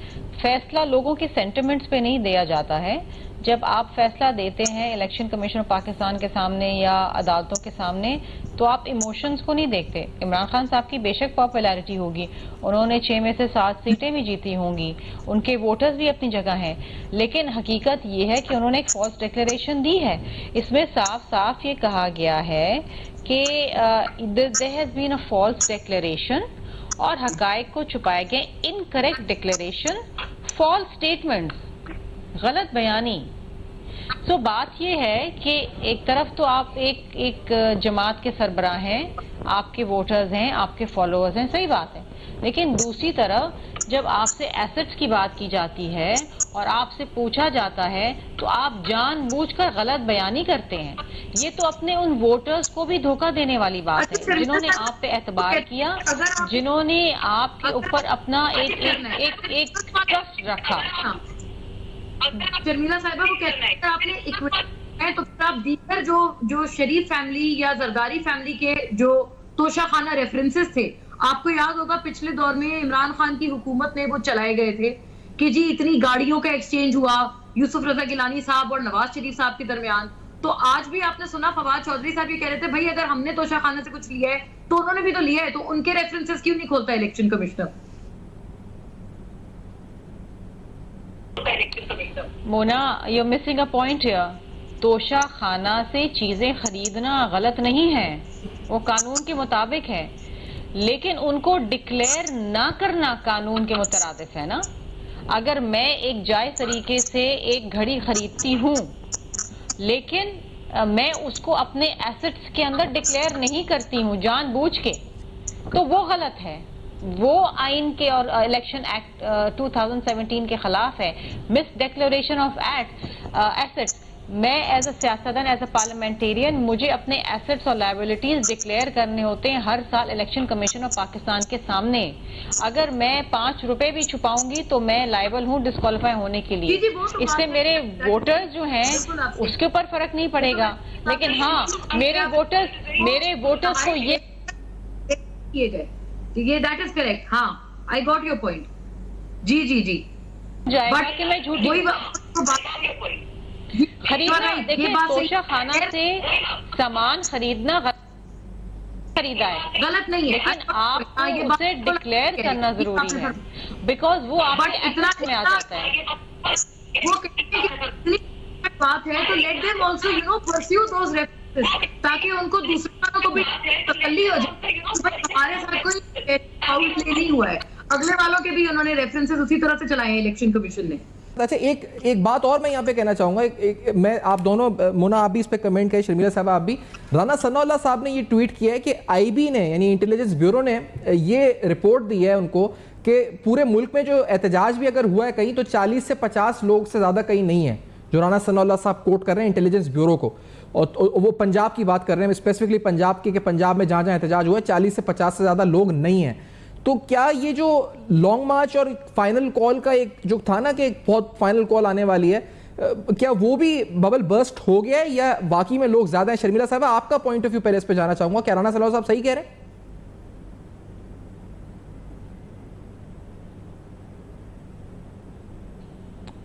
फैसला लोगों के सेंटिमेंट्स पे नहीं दिया जाता है। जब आप फैसला देते हैं इलेक्शन कमीशन ऑफ पाकिस्तान के सामने या अदालतों के सामने, तो आप इमोशंस को नहीं देखते। इमरान खान साहब की बेशक पॉपुलैरिटी होगी, उन्होंने 6 में से 7 सीटें भी जीती होंगी, उनके वोटर्स भी अपनी जगह हैं, लेकिन हकीकत ये है कि उन्होंने एक फॉल्स डिक्लेरेशन दी है। इसमें साफ साफ ये कहा गया है कि there has been a false declaration और हकायक को छुपाए गए, इनकरेक्ट डिक्लेरेशन, फॉल्स स्टेटमेंट्स, गलत बयानी। तो बात यह है कि एक तरफ तो आप एक जमात के सरबराह हैं, आपके वोटर्स हैं, आपके फॉलोअर्स हैं, सही बात है, लेकिन दूसरी तरफ जब आपसे एसेट्स की बात की जाती है और आपसे पूछा जाता है तो आप जानबूझकर गलत बयानी करते हैं। ये तो अपने उन वोटर्स को भी धोखा देने वाली बात है जिन्होंने आप पे एतबार किया, जिन्होंने आपके ऊपर अपना एक ट्रस्ट रखा। शर्मिला साहिबा को कहते हैं आपने इक्विटी है, तो फिर आप दीगर जो शरीफ फैमिली या जरदारी फैमिली के जो तोशाखाना रेफरेंसेस थे, आपको याद होगा पिछले दौर में इमरान खान की हुकूमत ने वो चलाए गए थे कि जी इतनी गाड़ियों का एक्सचेंज हुआ यूसुफ रजा गिलानी साहब और नवाज शरीफ साहब के दरमियान, तो आज भी आपने सुना फवाद चौधरी साहब ये कह रहे थे भाई अगर हमने तोशा खाना से कुछ लिया है तो उन्होंने भी तो लिया है, तो उनके रेफरेंसेस क्यों नहीं खोलता election commissioner? Mona, you missing a point here. Toshakhana से चीजें खरीदना गलत नहीं है, वो कानून के मुताबिक है, लेकिन उनको डिक्लेयर ना करना कानून के मुतरादिफ है ना। अगर मैं एक जायज तरीके से एक घड़ी खरीदती हूँ लेकिन मैं उसको अपने एसेट्स के अंदर डिक्लेयर नहीं करती हूँ जानबूझ के, तो वो गलत है, वो आइन के और इलेक्शन एक्ट 2017 के खिलाफ है। मिस डिक्लेरेशन ऑफ एसेट्स, मैं एज अ सियासतदान, एज अ पार्लियामेंटेरियन, मुझे अपने एसेट्स और लायबिलिटीज डिक्लेयर करने होते हैं हर साल इलेक्शन कमीशन ऑफ पाकिस्तान के सामने। अगर मैं 5 रुपए भी छुपाऊंगी तो मैं लायबल हूँ डिस्क्वालीफाई होने के लिए। इससे मेरे वोटर्स जो हैं उसके ऊपर फर्क नहीं पड़ेगा, लेकिन हाँ मेरे वोटर्स को ये किए गए, ये दैट इज करेक्ट। हाँ, आई गॉट योर पॉइंट। जी जी जी, जाएगा कि मैं झूठी खरीदना। देखिए, तोशा खाना से सामान खरीदना खरीदा है, गलत नहीं है, लेकिन आपको उसे डिक्लेयर करना जरूरी है, बिकॉज वो आपके एसेट्स में आ जाता है। वो बात है तो let them also you know pursue those references, ताकि उनको दूसरे वालों को भी तसल्ली हो जाए हमारे साथ कोई फाउल प्ले नहीं हुआ है। अगले वालों के भी उन्होंने रेफरेंसेस उसी तरह से चलाए हैं इलेक्शन कमीशन ने। अच्छा, एक बात और मैं यहाँ पे कहना चाहूंगा, मैं आप दोनों, मोना आप भी इस पे कमेंट करें, शर्मिला साहब आप भी। राना सनाउल्लाह साहब ने ये ट्वीट किया है कि आईबी ने, यानी इंटेलिजेंस ब्यूरो ने ये रिपोर्ट दी है उनको कि पूरे मुल्क में जो एहतजाज भी अगर हुआ है कहीं तो 40 से 50 लोग से ज़्यादा कहीं नहीं है, जो राना सनाउल्लाह साहब कोट कर रहे हैं इंटेलिजेंस ब्यूरो को, और वो पंजाब की बात कर रहे हैं, स्पेसिफिकली पंजाब की, कि पंजाब में जहाँ जहाँ एहतजाज हुआ है 40 से 50 से ज़्यादा लोग नहीं हैं। तो क्या ये जो लॉन्ग मार्च और फाइनल कॉल का एक जो था ना कि एक बहुत फाइनल कॉल आने वाली है, क्या वो भी बबल बर्स्ट हो गया है या बाकी में लोग ज्यादा हैं? शर्मिला साहब, आपका पॉइंट ऑफ व्यू पहले इस पे जाना चाहूंगा। क्या राना सनाउल्लाह साहब सही कह रहे हैं?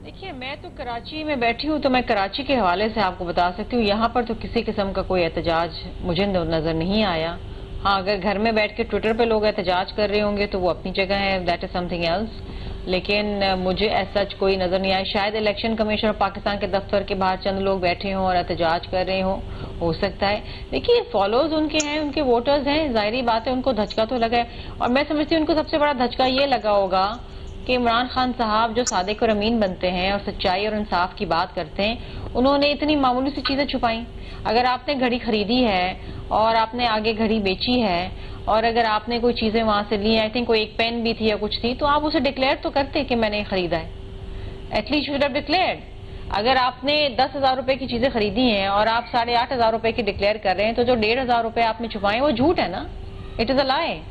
देखिए, मैं तो कराची में बैठी हूँ, तो मैं कराची के हवाले से आपको बता सकती हूँ, यहाँ पर तो किसी किस्म का कोई एहतजाज मुझे नजर नहीं आया। हाँ, अगर घर में बैठ के ट्विटर पे लोग एहतजाज कर रहे होंगे तो वो अपनी जगह है, दैट इज समथिंग एल्स, लेकिन मुझे ऐसा कोई नजर नहीं आया। शायद इलेक्शन कमीशन ऑफ पाकिस्तान के दफ्तर के बाहर चंद लोग बैठे हों और एहतजाज कर रहे हों, हो सकता है। देखिए, फॉलोअर्स उनके हैं, उनके वोटर्स हैं, जाहिर बात है उनको धचका तो लगा है, और मैं समझती हूँ उनको सबसे बड़ा धचका ये लगा होगा कि इमरान खान साहब जो सादिक और अमीन बनते हैं और सच्चाई और इंसाफ की बात करते हैं, उन्होंने इतनी मामूली सी चीजें छुपाई। अगर आपने घड़ी खरीदी है और आपने आगे घड़ी बेची है, और अगर आपने कोई चीजें वहां से ली, आई थिंक कोई एक पेन भी थी या कुछ थी, तो आप उसे डिक्लेयर तो करते कि मैंने खरीदा है, एटलीस्ट शुड हैव डिक्लेयर्ड। अगर आपने 10,000 रुपए की चीजें खरीदी हैं और आप 8,500 रुपए की डिक्लेयर कर रहे हैं, तो जो 1,500 रुपए आपने छुपाए वो झूठ है ना, it is a lie,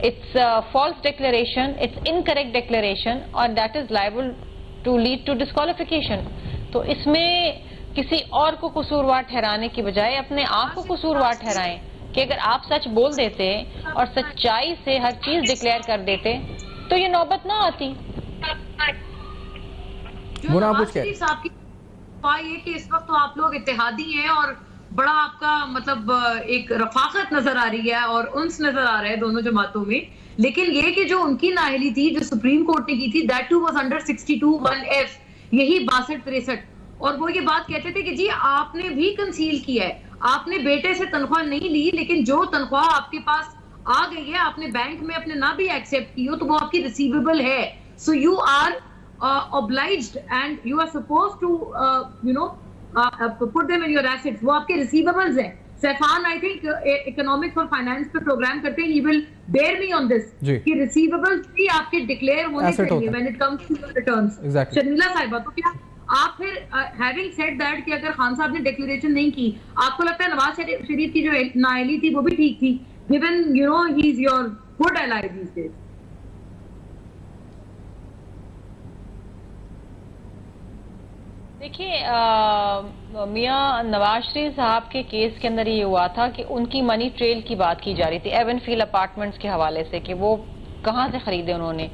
it's a false declaration, it's incorrect declaration, और that is liable to lead to disqualification। तो इसमें किसी और को कसूरवार ठहराने की बजाय अपने आप को कसूरवार ठहराएं कि अगर आप सच बोल देते और सच्चाई से हर चीज डिक्लेयर कर देते तो ये नौबत ना आती। जो नवाज शरीफ साहब की बात ये कि इस वक्त तो आप लोग इत्तेहादी हैं और बड़ा आपका मतलब एक रफाकत नजर आ रही है और उन्स नजर आ रहा है दोनों जमातों में, लेकिन ये कि जो उनकी नाअहली थी जो सुप्रीम कोर्ट ने की थी, that to was under 62(1)(f, यही 62-63, और वो ये बात कहते थे कि जी आपने भी कंसील किया है, आपने बेटे से तनख्वाह नहीं ली, लेकिन जो तनख्वाह आपके पास आ गई है आपने बैंक में अपने ना भी एक्सेप्ट की हो तो वो आपकी रिसीवेबल है, so you are obliged and you are supposed to you know put them in your assets, वो आपके रिसीवेबल्स हैं। सैफान आई थिंक इकोनॉमिक्स और फाइनेंस पे प्रोग्राम करते हैं, he will bear me on this कि रिसीवेबल्स भी आपके डिक्लेयर होने चाहिए when it comes to returns. Sharmila साहिबा, तो क्या आप फिर हैविंग सेड दैट कि अगर खान साहब ने डिक्लेरेशन नहीं की, आपको लगता है नवाज शरीफ की जो नाअहली थी वो भी ठीक थी, given you know he is your good ally these days? देखिए, मियां नवाज शरीफ साहब के केस के अंदर ये हुआ था कि उनकी मनी ट्रेल की बात की जा रही थी, एवनफील्ड अपार्टमेंट्स के हवाले से, कि वो कहाँ से खरीदे उन्होंने,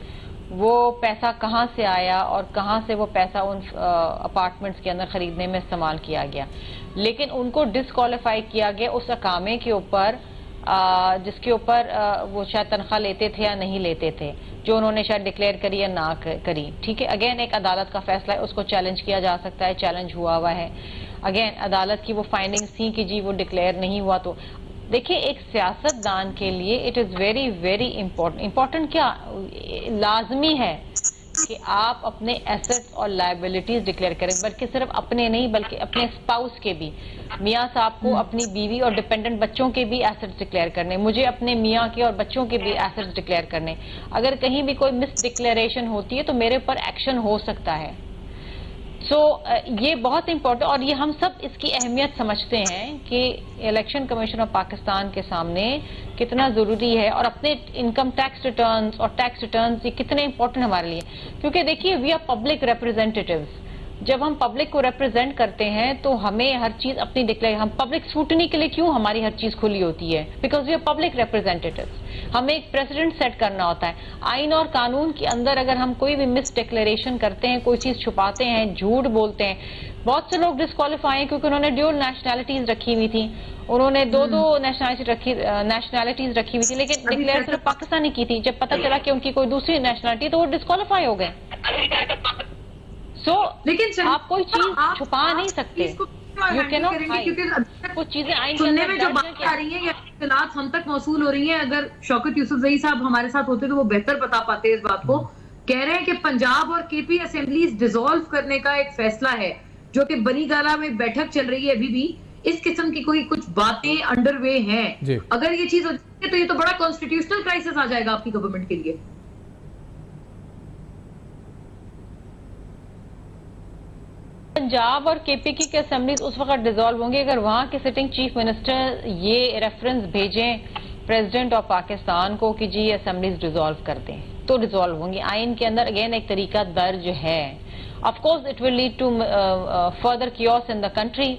वो पैसा कहाँ से आया और कहाँ से वो पैसा उन अपार्टमेंट्स के अंदर खरीदने में इस्तेमाल किया गया। लेकिन उनको डिसक्वालीफाई किया गया उस अकामे के ऊपर जिसके ऊपर वो शायद तनख्वाह लेते थे या नहीं लेते थे, जो उन्होंने शायद डिक्लेयर करी या ना करी। ठीक है, अगेन एक अदालत का फैसला है, उसको चैलेंज किया जा सकता है, चैलेंज हुआ है। अगेन अदालत की वो फाइंडिंग्स थी कि जी वो डिक्लेयर नहीं हुआ। तो देखिए, एक सियासतदान के लिए it is very very important क्या लाजमी है कि आप अपने एसेट्स और लायबिलिटीज डिक्लेयर करें, बल्कि सिर्फ अपने नहीं बल्कि अपने स्पाउस के भी। मियाँ साहब को अपनी बीवी और डिपेंडेंट बच्चों के भी एसेट्स डिक्लेयर करने, मुझे अपने मियाँ के और बच्चों के भी एसेट्स डिक्लेयर करने। अगर कहीं भी कोई मिस डिक्लेरेशन होती है तो मेरे ऊपर एक्शन हो सकता है। ये बहुत इंपॉर्टेंट, और ये हम सब इसकी अहमियत समझते हैं कि इलेक्शन कमीशन ऑफ पाकिस्तान के सामने कितना ज़रूरी है, और अपने इनकम टैक्स रिटर्न्स और टैक्स रिटर्न्स ये कितने इंपॉर्टेंट हमारे लिए। क्योंकि देखिए, वी आर पब्लिक रिप्रेजेंटेटिव्स। जब हम पब्लिक को रिप्रेजेंट करते हैं तो हमें हर चीज अपनी डिक्लेयर, हम पब्लिक स्क्रूटनी के लिए क्यों हमारी हर चीज खुली होती है, because we are public representatives. हमें एक प्रेसिडेंट सेट करना होता है। आइन और कानून के अंदर अगर हम कोई भी मिस डिक्लेरेशन करते हैं, कोई चीज छुपाते हैं, झूठ बोलते हैं, बहुत से लोग डिस्क्वालीफाई हैं क्योंकि उन्होंने ड्यूल नेशनैलिटीज रखी हुई थी, उन्होंने दो नेशनैलिटीज रखी हुई थी, लेकिन डिक्लेयर सिर्फ पाकिस्तानी की थी। जब पता चला कि उनकी कोई दूसरी नेशनैलिटी तो वो डिस्क्वालीफाई हो गए। लेकिन आप कोई चीज छुपा नहीं सकते, यू कैन नॉट हाइड। कुछ चीजें आइन के अंदर जो बात आ रही है या इत्तलात हम तक मौसूल हो रही है, अगर शौकत यूसुफजई साहब हमारे साथ होते तो वो बेहतर बता पाते इस बात को। कह रहे हैं कि पंजाब और केपी असेंबलीज डिसॉल्व करने का एक फैसला है जो कि बनीगाला में बैठक चल रही है अभी भी। इस किस्म की कोई कुछ बातें अंडरवे हैं। अगर ये चीज होती है तो ये तो बड़ा कॉन्स्टिट्यूशनल क्राइसिस आ जाएगा आपकी गवर्नमेंट के लिए। पंजाब और केपीकी के असेंबलीज उस वक्त डिसॉल्व होंगे अगर वहां के सिटिंग चीफ मिनिस्टर ये रेफरेंस भेजें प्रेसिडेंट ऑफ पाकिस्तान को कि जी ये असेंबलीज डिसॉल्व कर दें, तो डिसॉल्व होंगी। आइन के अंदर अगेन एक तरीका दर्ज है। Of course it will lead to further chaos in the country.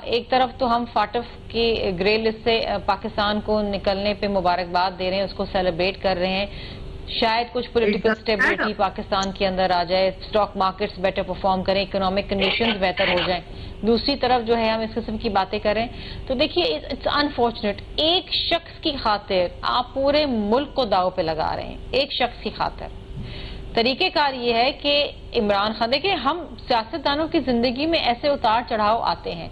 एक तरफ तो हम फाटफ की ग्रे लिस्ट से पाकिस्तान को निकलने पे मुबारकबाद दे रहे हैं, उसको सेलिब्रेट कर रहे हैं। शायद कुछ पॉलिटिकल स्टेबिलिटी पाकिस्तान के अंदर आ जाए, स्टॉक मार्केट्स बेटर परफॉर्म करें, इकोनॉमिक कंडीशंस बेहतर हो जाएं। दूसरी तरफ जो है हम इस किस्म की बातें करें तो देखिए इट्स अनफॉर्चुनेट, एक शख्स की खातिर आप पूरे मुल्क को दाव पे लगा रहे हैं, एक शख्स की खातिर। तरीकेकार ये है कि इमरान खान, देखिए हम सियासतदानों की जिंदगी में ऐसे उतार चढ़ाव आते हैं।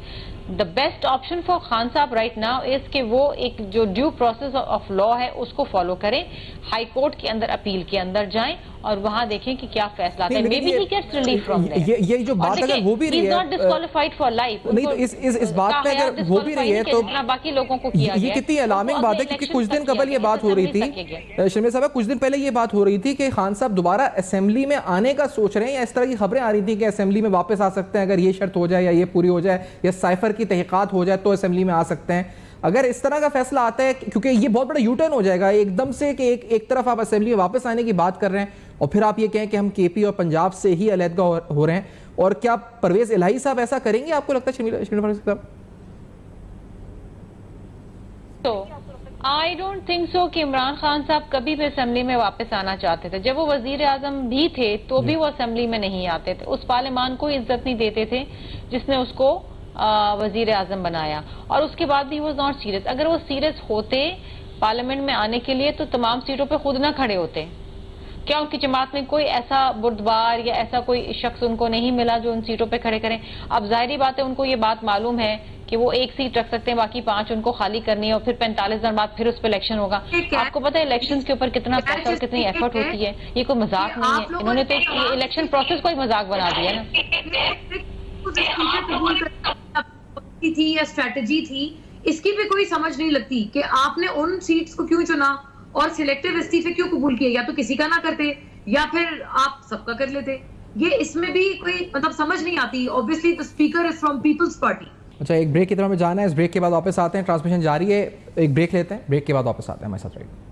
The best option for Khan साहब राइट नाउ इज कि वो एक जो ड्यू प्रोसेस ऑफ लॉ है उसको फॉलो करें, हाई कोर्ट के अंदर अपील के अंदर जाएं और वहां देखें कि क्या फैसला आता है। Maybe he gets relief from there. ये जो बात अगर हो भी रही है, नॉट डिस्क्वालीफाइड फॉर लाइफ। नहीं तो इस बात पे अगर हो भी रही है तो बाकी लोगों को किया ये कितनी अलार्मिंग बात है, क्योंकि कुछ दिन कबल ये बात हो रही थी, शर्मिला साहब कुछ दिन पहले ये बात हो रही थी कि खान साहब दोबारा असेंबली में आने का सोच रहे हैं, या इस तरह की खबरें आ रही थी कि असेंबली में वापस आ सकते हैं अगर ये शर्त हो जाए या ये पूरी हो जाए या साइफर की तहकीकात हो जाए तो असेंबली में आ सकते हैं। अगर इस तरह का फैसला आता है, क्योंकि ये बहुत बड़ा यू टर्न हो जाएगा एकदम से कि एक तरफ आप असेंबली में वापस आने की बात कर रहे हैं और फिर आप ये कहें कि हम केपी और पंजाब से ही अलहदगा हो रहे हैं, और क्या परवेज इलाही साहब ऐसा करेंगे आपको लगता है शर्मिला साहब? तो आई डोंट थिंक सो कि इमरान खान साहब कभी भी असेंबली में वापस आना चाहते थे। जब वो वजीर आजम भी थे तो भी वो असेंबली में नहीं आते थे, उस पार्लियामान को इज्जत नहीं देते थे जिसने उसको वजीर आजम बनाया, और उसके बाद भी वो नॉट सीरियस। अगर वो सीरियस होते पार्लियामेंट में आने के लिए तो तमाम सीटों पे खुद ना खड़े होते। क्या उनकी जमात में कोई ऐसा बुर्दबार या ऐसा कोई शख्स उनको नहीं मिला जो उन सीटों पे खड़े करें? अब जाहिर बात है उनको ये बात मालूम है कि वो एक सीट रख सकते हैं, बाकी 5 उनको खाली करनी है और फिर 45 दिन बाद फिर उस पर इलेक्शन होगा। आपको पता है इलेक्शन के ऊपर कितना पैसा और कितनी एफर्ट होती है, ये कोई मजाक नहीं है। इन्होंने तो ये इलेक्शन प्रोसेस को ही मजाक बना दिया ना। थी या स्ट्रेटजी थी, इसकी भी कोई समझ नहीं लगती कि आपने उन सीट्स को क्यों चुना और सिलेक्टिव इस्तीफे क्यों कबूल किए। या तो किसी का ना करते या फिर आप सबका कर लेते। ये इसमें भी कोई मतलब समझ नहीं आती। Obviously the speaker is from People's Party. अच्छा, एक ब्रेक की तरफ में जाना है, इस ब्रेक के बाद वापस आते हैं, ट्रांसमिशन जारी है, एक ब्रेक लेते हैं, ब्रेक के बाद वापस आते हैं हमारे साथ रहिए।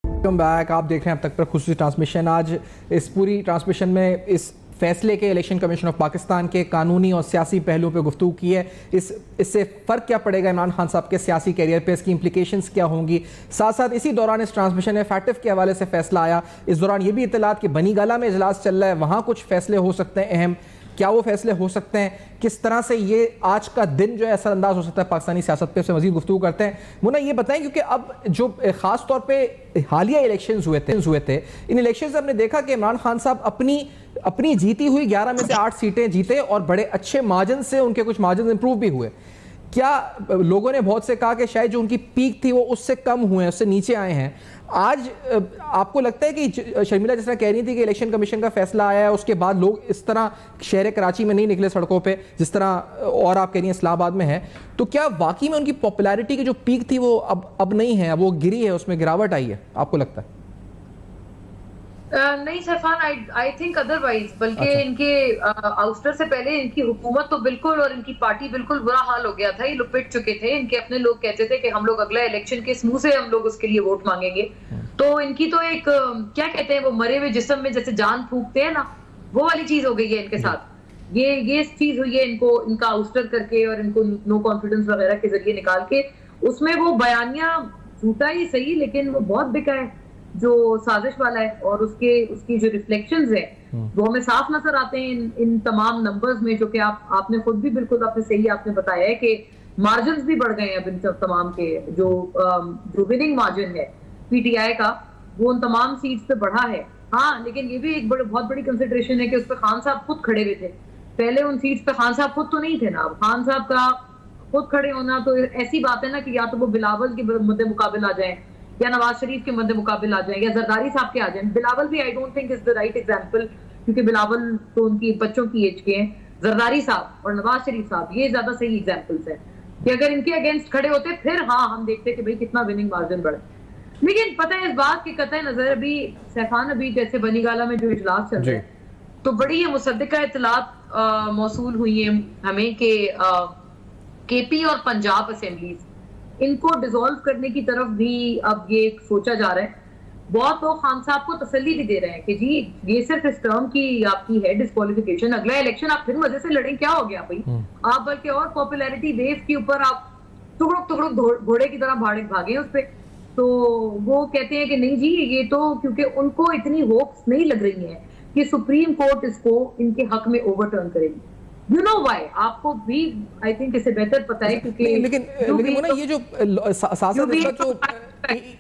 Welcome back. आप देख रहे हैं अब तक पर खुसूसी ट्रांसमिशन। आज इस पूरी ट्रांसमिशन में इस फैसले के इलेक्शन कमीशन ऑफ पाकिस्तान के कानूनी और सियासी पहलुओं पे गुफ्तगू की है। इससे फ़र्क क्या पड़ेगा इमरान खान साहब के सियासी कैरियर पे, इसकी इंप्लीकेशंस क्या होंगी। साथ साथ इसी दौरान इस ट्रांसमिशन में फैटिफ के हवाले से फैसला आया। इस दौरान ये भी इत्तलात कि बनी गाला में इजलास चल रहा है, वहाँ कुछ फैसले हो सकते हैं अहम। क्या वो फैसले हो सकते हैं, किस तरह से ये आज का दिन जो है असरअंदाज हो सकता है पाकिस्तानी सियासत पे, उससे मजीद गुफ्तगू करते हैं। मुन्ना ये बताएं, क्योंकि अब जो खास तौर पे हालिया इलेक्शंस हुए थे इन इलेक्शंस में हमने देखा कि इमरान खान साहब अपनी जीती हुई 11 में से 8 सीटें जीते और बड़े अच्छे मार्जिन से उनके कुछ मार्जिन इंप्रूव भी हुए। क्या लोगों ने बहुत से कहा कि शायद जो उनकी पीक थी वो उससे कम हुए हैं, उससे नीचे आए हैं। आज आपको लगता है कि शर्मिला जिस तरह कह रही थी कि इलेक्शन कमीशन का फैसला आया है, उसके बाद लोग इस तरह शहर कराची में नहीं निकले सड़कों पे जिस तरह और आप कह रही हैं इस्लामाबाद में है, तो क्या वाकई में उनकी पॉपुलैरिटी की जो पीक थी वो अब नहीं है, वो गिरी है, उसमें गिरावट आई है, आपको लगता है? नहीं सैफान, आई थिंक अदरवाइज, बल्कि इनके आउस्टर से पहले इनकी हुकूमत तो बिल्कुल और इनकी पार्टी बिल्कुल बुरा हाल हो गया था। ये लोग पिट चुके थे। इनके अपने लोग कहते थे कि हम लोग अगला इलेक्शन के मुंह से हम लोग उसके लिए वोट मांगेंगे। तो इनकी तो एक क्या कहते हैं वो मरे हुए जिस्म में जैसे जान फूंकते हैं ना, वो वाली चीज हो गई है इनके साथ। ये चीज हुई है इनको, इनका आउस्टर करके और इनको नो कॉन्फिडेंस वगैरह के जरिए निकाल के, उसमें वो बयानिया झूठा ही सही लेकिन वो बहुत बिका है जो साजिश वाला है, और उसकी जो रिफ्लेक्शंस है वो हमें साफ नजर आते हैं इन तमाम नंबर्स में, जो कि आपने खुद भी बिल्कुल आपने बताया है कि मार्जिन भी बढ़ गए हैं अब इन तमाम के। जो विनिंग मार्जिन है पीटीआई का वो उन तमाम सीट्स पे बढ़ा है। हाँ, लेकिन ये भी एक बहुत बड़ी कंसिडरेशन है कि उस पर खान साहब खुद खड़े हुए थे। पहले उन सीट्स पे खान साहब खुद तो नहीं थे ना। अब खान साहब का खुद खड़े होना तो ऐसी बात है ना कि या तो वो बिलावल के मद्दे मुकाबिल आ जाए, या नवाज शरीफ के मद्दे मुकाबिल आ जाए, या जरदारी साहब के आ जाए। बिलावल भी I don't think is the right example, क्योंकि बिलावल तो उनकी बच्चों की एज के हैं। जरदारी साहब और नवाज शरीफ साहब ये ज्यादा सही एग्जांपल्स हैं कि अगर इनके अगेंस्ट खड़े होते फिर हाँ हम देखते कि भाई कितना विनिंग मार्जिन बढ़े। लेकिन पता है इस बात की कतई नजर अभी सैफान, अभी जैसे बनी गाला में जो इजलास चल रहा है तो बड़ी ये मुसद्दिका इत्तलात मौसूल हुई है हमें कि केपी और पंजाब असेंबलीज इनको डिसॉल्व करने की तरफ भी अब ये सोचा जा रहा है। बहुत लोग खान साहब को तसल्ली भी दे रहे हैं कि जी ये सिर्फ इस टर्म की आपकी है डिस्क्वालिफिकेशन, अगला इलेक्शन आप फिर मजे से लड़ें, क्या हो गया भाई। आप बल्कि और पॉपुलैरिटी वेव के ऊपर आप टुकड़ों घोड़े की तरह भागे उस पर। तो वो कहते हैं कि नहीं जी ये तो, क्योंकि उनको इतनी होप्स नहीं लग रही है कि सुप्रीम कोर्ट इसको इनके हक में ओवरटर्न करेगी। You know why? आपको भी आई थिंक इससे बेहतर पता है, क्योंकि लेकिन ये जो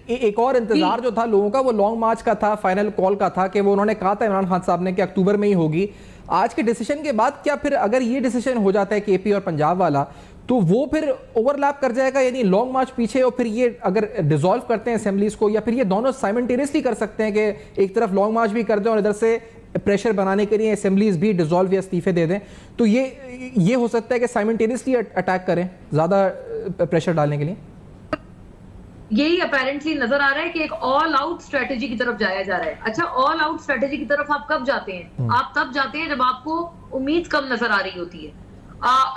एक और इंतजार जो था लोगों का वो लॉन्ग मार्च का था, फाइनल कॉल का था कि वो उन्होंने कहा था इमरान खान साहब ने कि अक्टूबर में ही होगी। आज के डिसीजन के बाद क्या फिर अगर ये डिसीजन हो जाता है केपी और पंजाब वाला तो वो फिर ओवरलैप कर जाएगा, यानी लॉन्ग मार्च पीछे और फिर ये अगर डिसॉल्व करते हैं असेंबलीज को, या फिर ये दोनों साइमल्टेनियसली कर सकते हैं कि एक तरफ लॉन्ग मार्च भी कर दें और इधर से प्रेशर बनाने के लिए असेंबलीज भी डिसॉल्व या इस्तीफे दे दें। तो ये हो सकता है कि साइमल्टेनियसली अटैक करें ज्यादा प्रेशर डालने के लिए। यही अपेरेंटली नजर आ रहा है कि एक ऑल आउट स्ट्रेटेजी की तरफ जाया जा रहा है। अच्छा, ऑल आउट स्ट्रेटेजी की तरफ आप कब जाते हैं? आप तब जाते हैं जब आपको उम्मीद कम नजर आ रही होती है।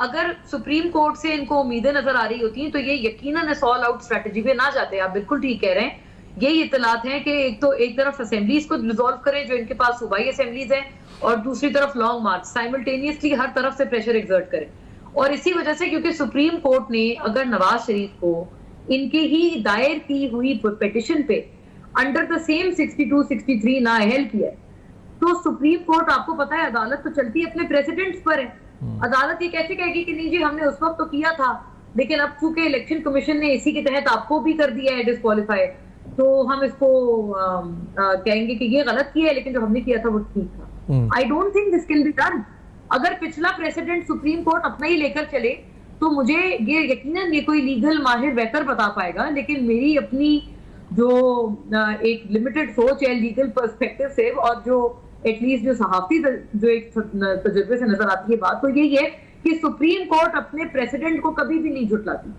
अगर सुप्रीम कोर्ट से इनको उम्मीदें नजर आ रही होती हैं तो ये यकीनन इस ऑल आउट स्ट्रेटेजी पे ना जाते। आप बिल्कुल ठीक कह रहे हैं। यही इत्तलात है कि एक तरफ असेंबलीज को डिसॉल्व करें जो इनके पास सूबाई असेंबलीज हैं, और दूसरी तरफ लॉन्ग मार्च, साइमल्टेनियसली हर तरफ से प्रेशर एक्सर्ट करें। और इसी वजह से क्योंकि सुप्रीम कोर्ट ने अगर नवाज शरीफ को इनके ही दायर की हुई पिटिशन पे अंडर द सेम 62-63 नाअहल किया है, तो सुप्रीम कोर्ट, आपको पता है अदालत तो चलती अपने प्रेसिडेंट्स पर है। अदालत ये कैसे कहेगी कि नहीं जी हमने उस वक्त तो किया था, लेकिन अब चूंकि इलेक्शन कमीशन ने इसी के तहत आपको भी कर दिया है डिस्क्वालीफाई, तो हम इसको कहेंगे कि ये गलत किया है, लेकिन जो हमने किया था वो ठीक था। I don't think this can be done. अगर पिछला प्रेसिडेंट सुप्रीम कोर्ट अपना ही लेकर चले तो मुझे ये यकीनन ये कोई लीगल माहिर बेहतर बता पाएगा, लेकिन मेरी अपनी जो एक लिमिटेड सोच है लीगल पर्सपेक्टिव से, और जो एटलीस्ट जो सहाफी जो एक तजुर्बे से नजर आती है बात, तो यही है कि सुप्रीम कोर्ट अपने प्रेसिडेंट को कभी भी नहीं झुटलाती।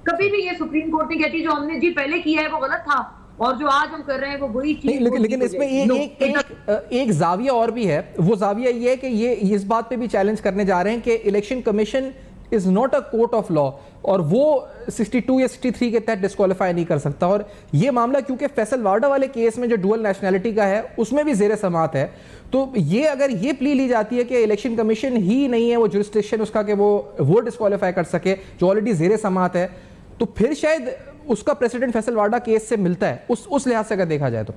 कभी भी ये सुप्रीम कोर्ट नहीं कहती जो हमने जी पहले किया है वो गलत था और जो आज हम कर रहे हैं वो वही चीज। लेकिन इसमें एक जाविया और भी है। वो जाविया ये है कि ये इस बात पे भी चैलेंज करने जा रहे हैं कि election commission is not a court of law, और वो 62 या 63 के तहत डिस्क्वालीफाई नहीं कर सकता। और ये मामला क्योंकि फैसल वाडा वाले केस में जो डुअल नेशनैलिटी का है उसमें भी ज़ेर समाअत है, तो ये अगर ये प्ली ली जाती है कि इलेक्शन कमीशन ही नहीं है वो जुरिस्डिक्शन उसका कि वो डिस्क्वालीफाई कर सके जो ऑलरेडी ज़ेर समाअत है, तो फिर शायद उसका प्रेसिडेंट फैसल वाडा केस से मिलता है उस लिहाज से अगर देखा जाए तो।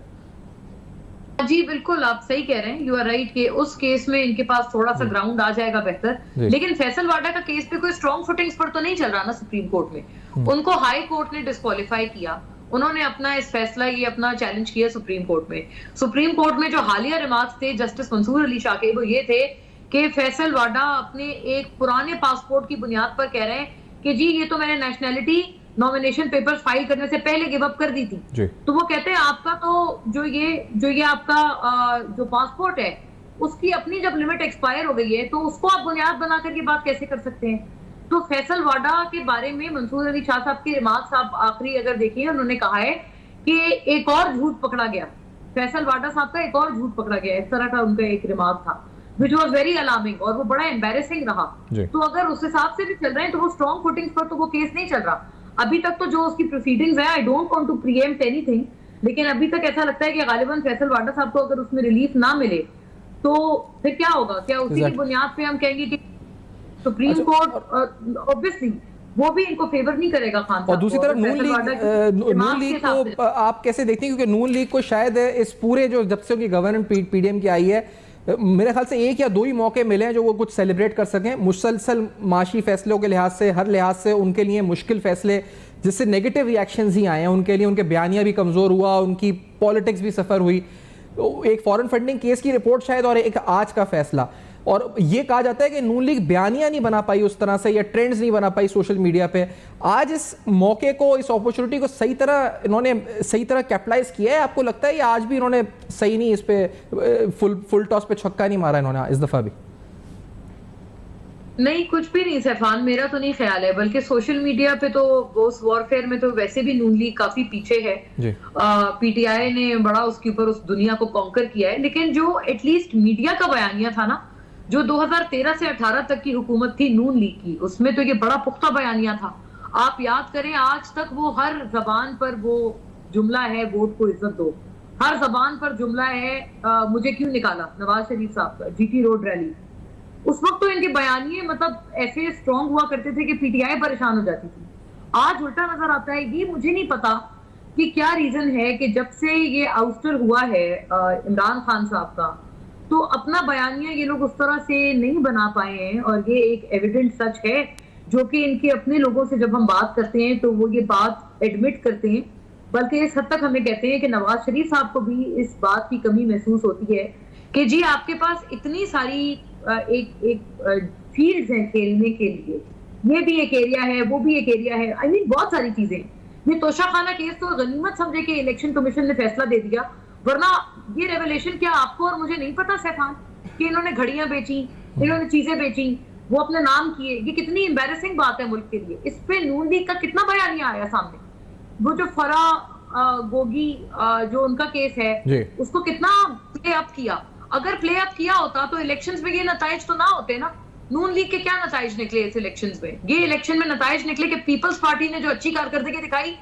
जी बिल्कुल, आप सही कह रहे हैं, यू आर राइट कि उस केस में इनके पास थोड़ा सा ग्राउंड आ जाएगा बेहतर, लेकिन फैसल वाडा का केस पे कोई स्ट्रॉन्ग फुटिंग्स पर तो नहीं चल रहा ना सुप्रीम कोर्ट में। उनको हाई कोर्ट ने डिस्क्वालीफाई किया, उन्होंने अपना इस फैसला ये अपना चैलेंज किया सुप्रीम कोर्ट में। सुप्रीम कोर्ट में जो हालिया रिमार्क्स थे जस्टिस मंसूर अली शाह के, वो ये थे कि फैसल वाडा अपने एक पुराने पासपोर्ट की बुनियाद पर कह रहे हैं कि जी ये तो मैंने नेशनैलिटी नॉमिनेशन पेपर्स फाइल करने से पहले गिव अप कर दी थी। तो वो कहते हैं आपका तो जो ये आपका जो पासपोर्ट है उसकी अपनी जब लिमिट एक्सपायर हो गई है तो उसको आप बुनियाद बनाकर ये बात कैसे कर सकते हैं। तो फैसल वाडा के बारे में मंसूर अली शाह साहब के रिमार्क्स आप आखिरी अगर देखिए, उन्होंने कहा है कि एक और झूठ पकड़ा गया, फैसल वाडा साहब का एक और झूठ पकड़ा गया, इस तरह का उनका एक रिमार्क था विच वॉज वेरी अलार्मिंग और वो बड़ा एम्बेरसिंग रहा। तो अगर उस हिसाब से भी चल रहे हैं तो वो स्ट्रॉन्ग फुटिंग्स पर तो वो केस नहीं चल रहा अभी तक। तो जो उसकी प्रोसीडिंग्स है, I don't want to preempt anything, लेकिन अभी तक ऐसा लगता है कि गालिबन फैसल वाडा साहब को अगर उसमें रिलीफ ना मिले तो फिर क्या होगा, क्या उसी की बुनियाद पे हम कहेंगे कि सुप्रीम कोर्ट ऑब्वियसली वो भी इनको फेवर नहीं करेगा खान साहब। और दूसरी तरफ नून लीग को आप कैसे देखते हैं, क्योंकि नून लीग को शायद इस पूरे जो जब से उनकी गवर्नमेंट पीडीएम की आई है मेरे ख्याल से एक या दो ही मौके मिले हैं जो वो कुछ सेलिब्रेट कर सकें। मुसलसल माशी फैसलों के लिहाज से, हर लिहाज से उनके लिए मुश्किल फैसले जिससे नेगेटिव रिएक्शंस ही आए हैं उनके लिए, उनके बयानिया भी कमज़ोर हुआ, उनकी पॉलिटिक्स भी सफ़र हुई। एक फॉरेन फंडिंग केस की रिपोर्ट शायद और एक आज का फैसला, और ये कहा जाता है कि नून लीग बयानिया नहीं बना पाई उस तरह से या ट्रेंड्स नहीं बना पाई सोशल मीडिया पे। आज इस मौके को, इस अपॉर्चुनिटी को सही तरह कैपिटलाइज किया है, आपको लगता है या आज भी इन्होंने सही नहीं इस पे फुल टॉस पे छक्का नहीं मारा इन्होंने इस दफा भी? नहीं, कुछ भी नहीं सैफान, मेरा तो नहीं ख्याल है, बल्कि सोशल मीडिया पे तो गोस वॉरफेयर में तो वैसे भी नून लीग काफी पीछे है। पीटीआई ने बड़ा उसके ऊपर उस दुनिया को कॉन्कर किया है, लेकिन जो एटलीस्ट मीडिया का बयानिया था ना, जो 2013 से 18 तक की हुकूमत थी नून लीग की, उसमें तो ये बड़ा पुख्ता बयानिया था। आप याद करें, आज तक वो हर जबान पर वो जुमला है वोट को इज्जत दो, हर जबान पर जुमला है मुझे क्यों निकाला, नवाज शरीफ साहब का जीटी रोड रैली। उस वक्त तो इनके बयानिए मतलब ऐसे स्ट्रॉन्ग हुआ करते थे कि पीटीआई परेशान हो जाती थी। आज उल्टा नजर आता है। ये मुझे नहीं पता कि क्या रीजन है कि जब से ये आउस्टर हुआ है इमरान खान साहब का, तो अपना बयानिया ये लोग उस तरह से नहीं बना पाए हैं। और ये एक एविडेंट सच है जो कि इनके अपने लोगों से जब हम बात करते हैं तो वो ये बात एडमिट करते हैं, बल्कि इस हद तक हमें कहते हैं कि नवाज शरीफ साहब को भी इस बात की कमी महसूस होती है कि जी आपके पास इतनी सारी एक फील्ड्स हैं खेलने के लिए, ये भी एक एरिया है, वो भी एक एरिया है, आई मीन बहुत सारी चीजें। ये तोशाखाना केस तो गनीमत समझे कि इलेक्शन कमीशन ने फैसला दे दिया, वरना ये रेवलेशन क्या आपको और मुझे नहीं पता सैफान कि इन्होंने घड़ियां बेची, इन्होंने चीजें बेची, वो अपने नाम किए। ये कितनी एम्बैरेसिंग बात है मुल्क के लिए। इस पे नून लीग का कितना बयानिया आया सामने। वो जो फरा गोगी जो उनका केस है उसको कितना प्ले अप किया। अगर प्ले अप किया होता तो इलेक्शंस में ये नताइज तो ना होते ना। नून लीग के क्या नताइज निकले इस इलेक्शंस में? ये इलेक्शन में नताइज निकले कि पीपल्स पार्टी ने जो अच्छी कारकर्दगी दिखाई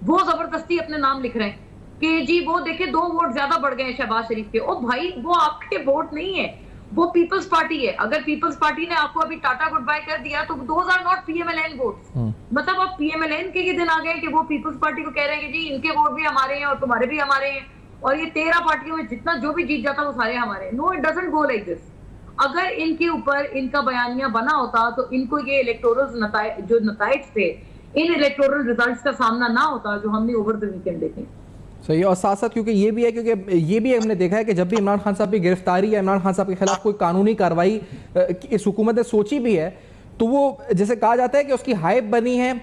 वो जबरदस्ती अपने नाम लिख रहे हैं कि जी वो देखे 2 वोट ज्यादा बढ़ गए शहबाज शरीफ के। ओ भाई, वो आपके वोट नहीं है, वो पीपल्स पार्टी है। अगर पीपल्स पार्टी ने आपको अभी टाटा गुड बाय कर दिया तो those are not PMLN votes. मतलब अब पीएमएलएन के ये दिन आ गए कि वो पीपल्स पार्टी को कह रहे हैं कि जी इनके वोट भी हमारे हैं और तुम्हारे भी हमारे हैं, और ये 13 पार्टियों में जितना जो भी जीत जाता वो सारे हमारे। No, it doesn't go like this. अगर इनके ऊपर इनका बयानिया बना होता तो इनको ये इलेक्टोरल जो नताइज थे, इन इलेक्टोरल रिजल्ट्स का सामना ना होता जो हमने ओवर द वीकेंड देखे। सही। और साथ साथ क्योंकि ये भी है, क्योंकि ये भी हमने देखा है कि जब भी इमरान खान साहब की गिरफ्तारी या इमरान खान साहब के खिलाफ कोई कानूनी कार्रवाई इस हुकूमत ने सोची भी है तो वो जैसे कहा जाता है कि उसकी हाइप बनी है,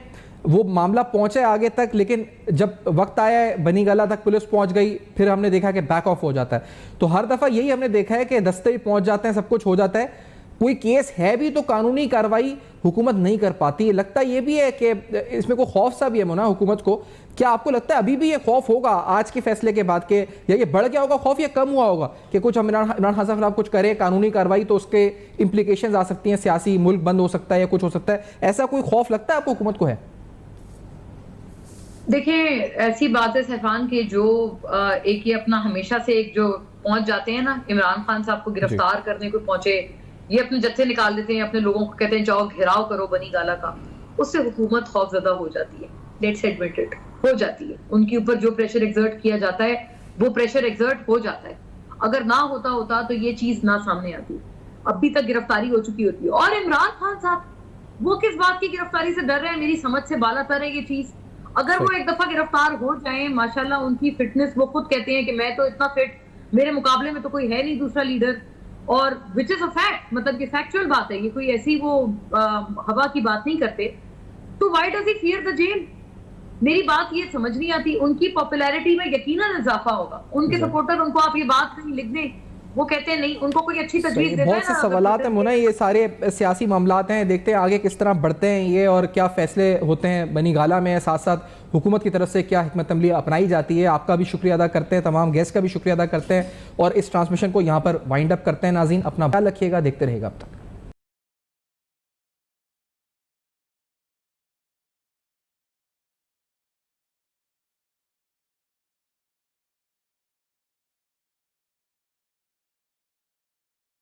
वो मामला पहुंचे आगे तक, लेकिन जब वक्त आया बनी गला तक पुलिस पहुंच गई, फिर हमने देखा कि बैक ऑफ हो जाता है। तो हर दफा यही हमने देखा है कि दस्ते भी पहुंच जाते हैं, सब कुछ हो जाता है, कोई केस है भी तो कानूनी कार्रवाई हुकूमत नहीं कर पाती। लगता ये भी है कि इसमें कोई खौफ सा भी है मोना हुकूमत को। क्या आपको लगता है अभी भी ये खौफ होगा आज के फैसले के बाद के, या ये बढ़ गया होगा खौफ या कम हुआ होगा कि कुछ इमरान खान साहब खिलाफ कुछ करे कानूनी कार्रवाई तो उसके इंप्लीकेशंस आ सकती हैं, सियासी मुल्क बंद हो सकता है या कुछ हो सकता है, ऐसा कोई खौफ लगता है आपको हुकूमत को है? देखिए ऐसी बात है सैफान के जो एक ये अपना हमेशा से एक जो पहुंच जाते हैं ना, इमरान खान साहब को गिरफ्तार करने को पहुंचे, ये अपने जत्थे निकाल देते हैं, अपने लोगों को कहते हैं जाओ घेराव करो बनी गाला का, उससे हुकूमत खौफजदा हो जाती है, लेट्स एडमिट इट, हो जाती है। उनके ऊपर जो प्रेशर एक्सर्ट किया जाता है वो प्रेशर एक्सर्ट हो जाता है। अगर ना होता तो ये चीज ना सामने आती, अभी तक गिरफ्तारी हो चुकी होती है। और इमरान खान साहब वो किस बात की गिरफ्तारी से डर रहे हैं, मेरी समझ से बाला तर है ये चीज। अगर वो एक दफा गिरफ्तार हो जाएं, माशाल्लाह उनकी फिटनेस, वो खुद कहते हैं कि मैं तो इतना फिट, मेरे मुकाबले में तो कोई है नहीं दूसरा लीडर, और विच इज अ फैक्ट, मतलब कि फैक्चुअल बात है, ये कोई ऐसी वो हवा की बात नहीं करते, तो why does he fear the jail? मेरी बात ये समझ नहीं आती। उनकी पॉपुलैरिटी में यकीनन इजाफा होगा, उनके सपोर्टर उनको आप ये बात कहीं लिख दें, वो कहते हैं नहीं, उनको कोई अच्छी तजवीज देता है। बहुत से सवालात हैं मुना, ये सारे सियासी मामलात हैं, देखते हैं आगे किस तरह बढ़ते हैं ये और क्या फैसले होते हैं बनी गाला में, साथ साथ हुकूमत की तरफ से क्या हिकमत अमली अपनाई जाती है। आपका भी शुक्रिया अदा करते हैं, तमाम गेस्ट का भी शुक्रिया अदा करते हैं और इस ट्रांसमिशन को यहाँ पर वाइंड अप करते हैं। नाज़रीन अपना ख्याल रखिएगा, देखते रहेगा अब तक।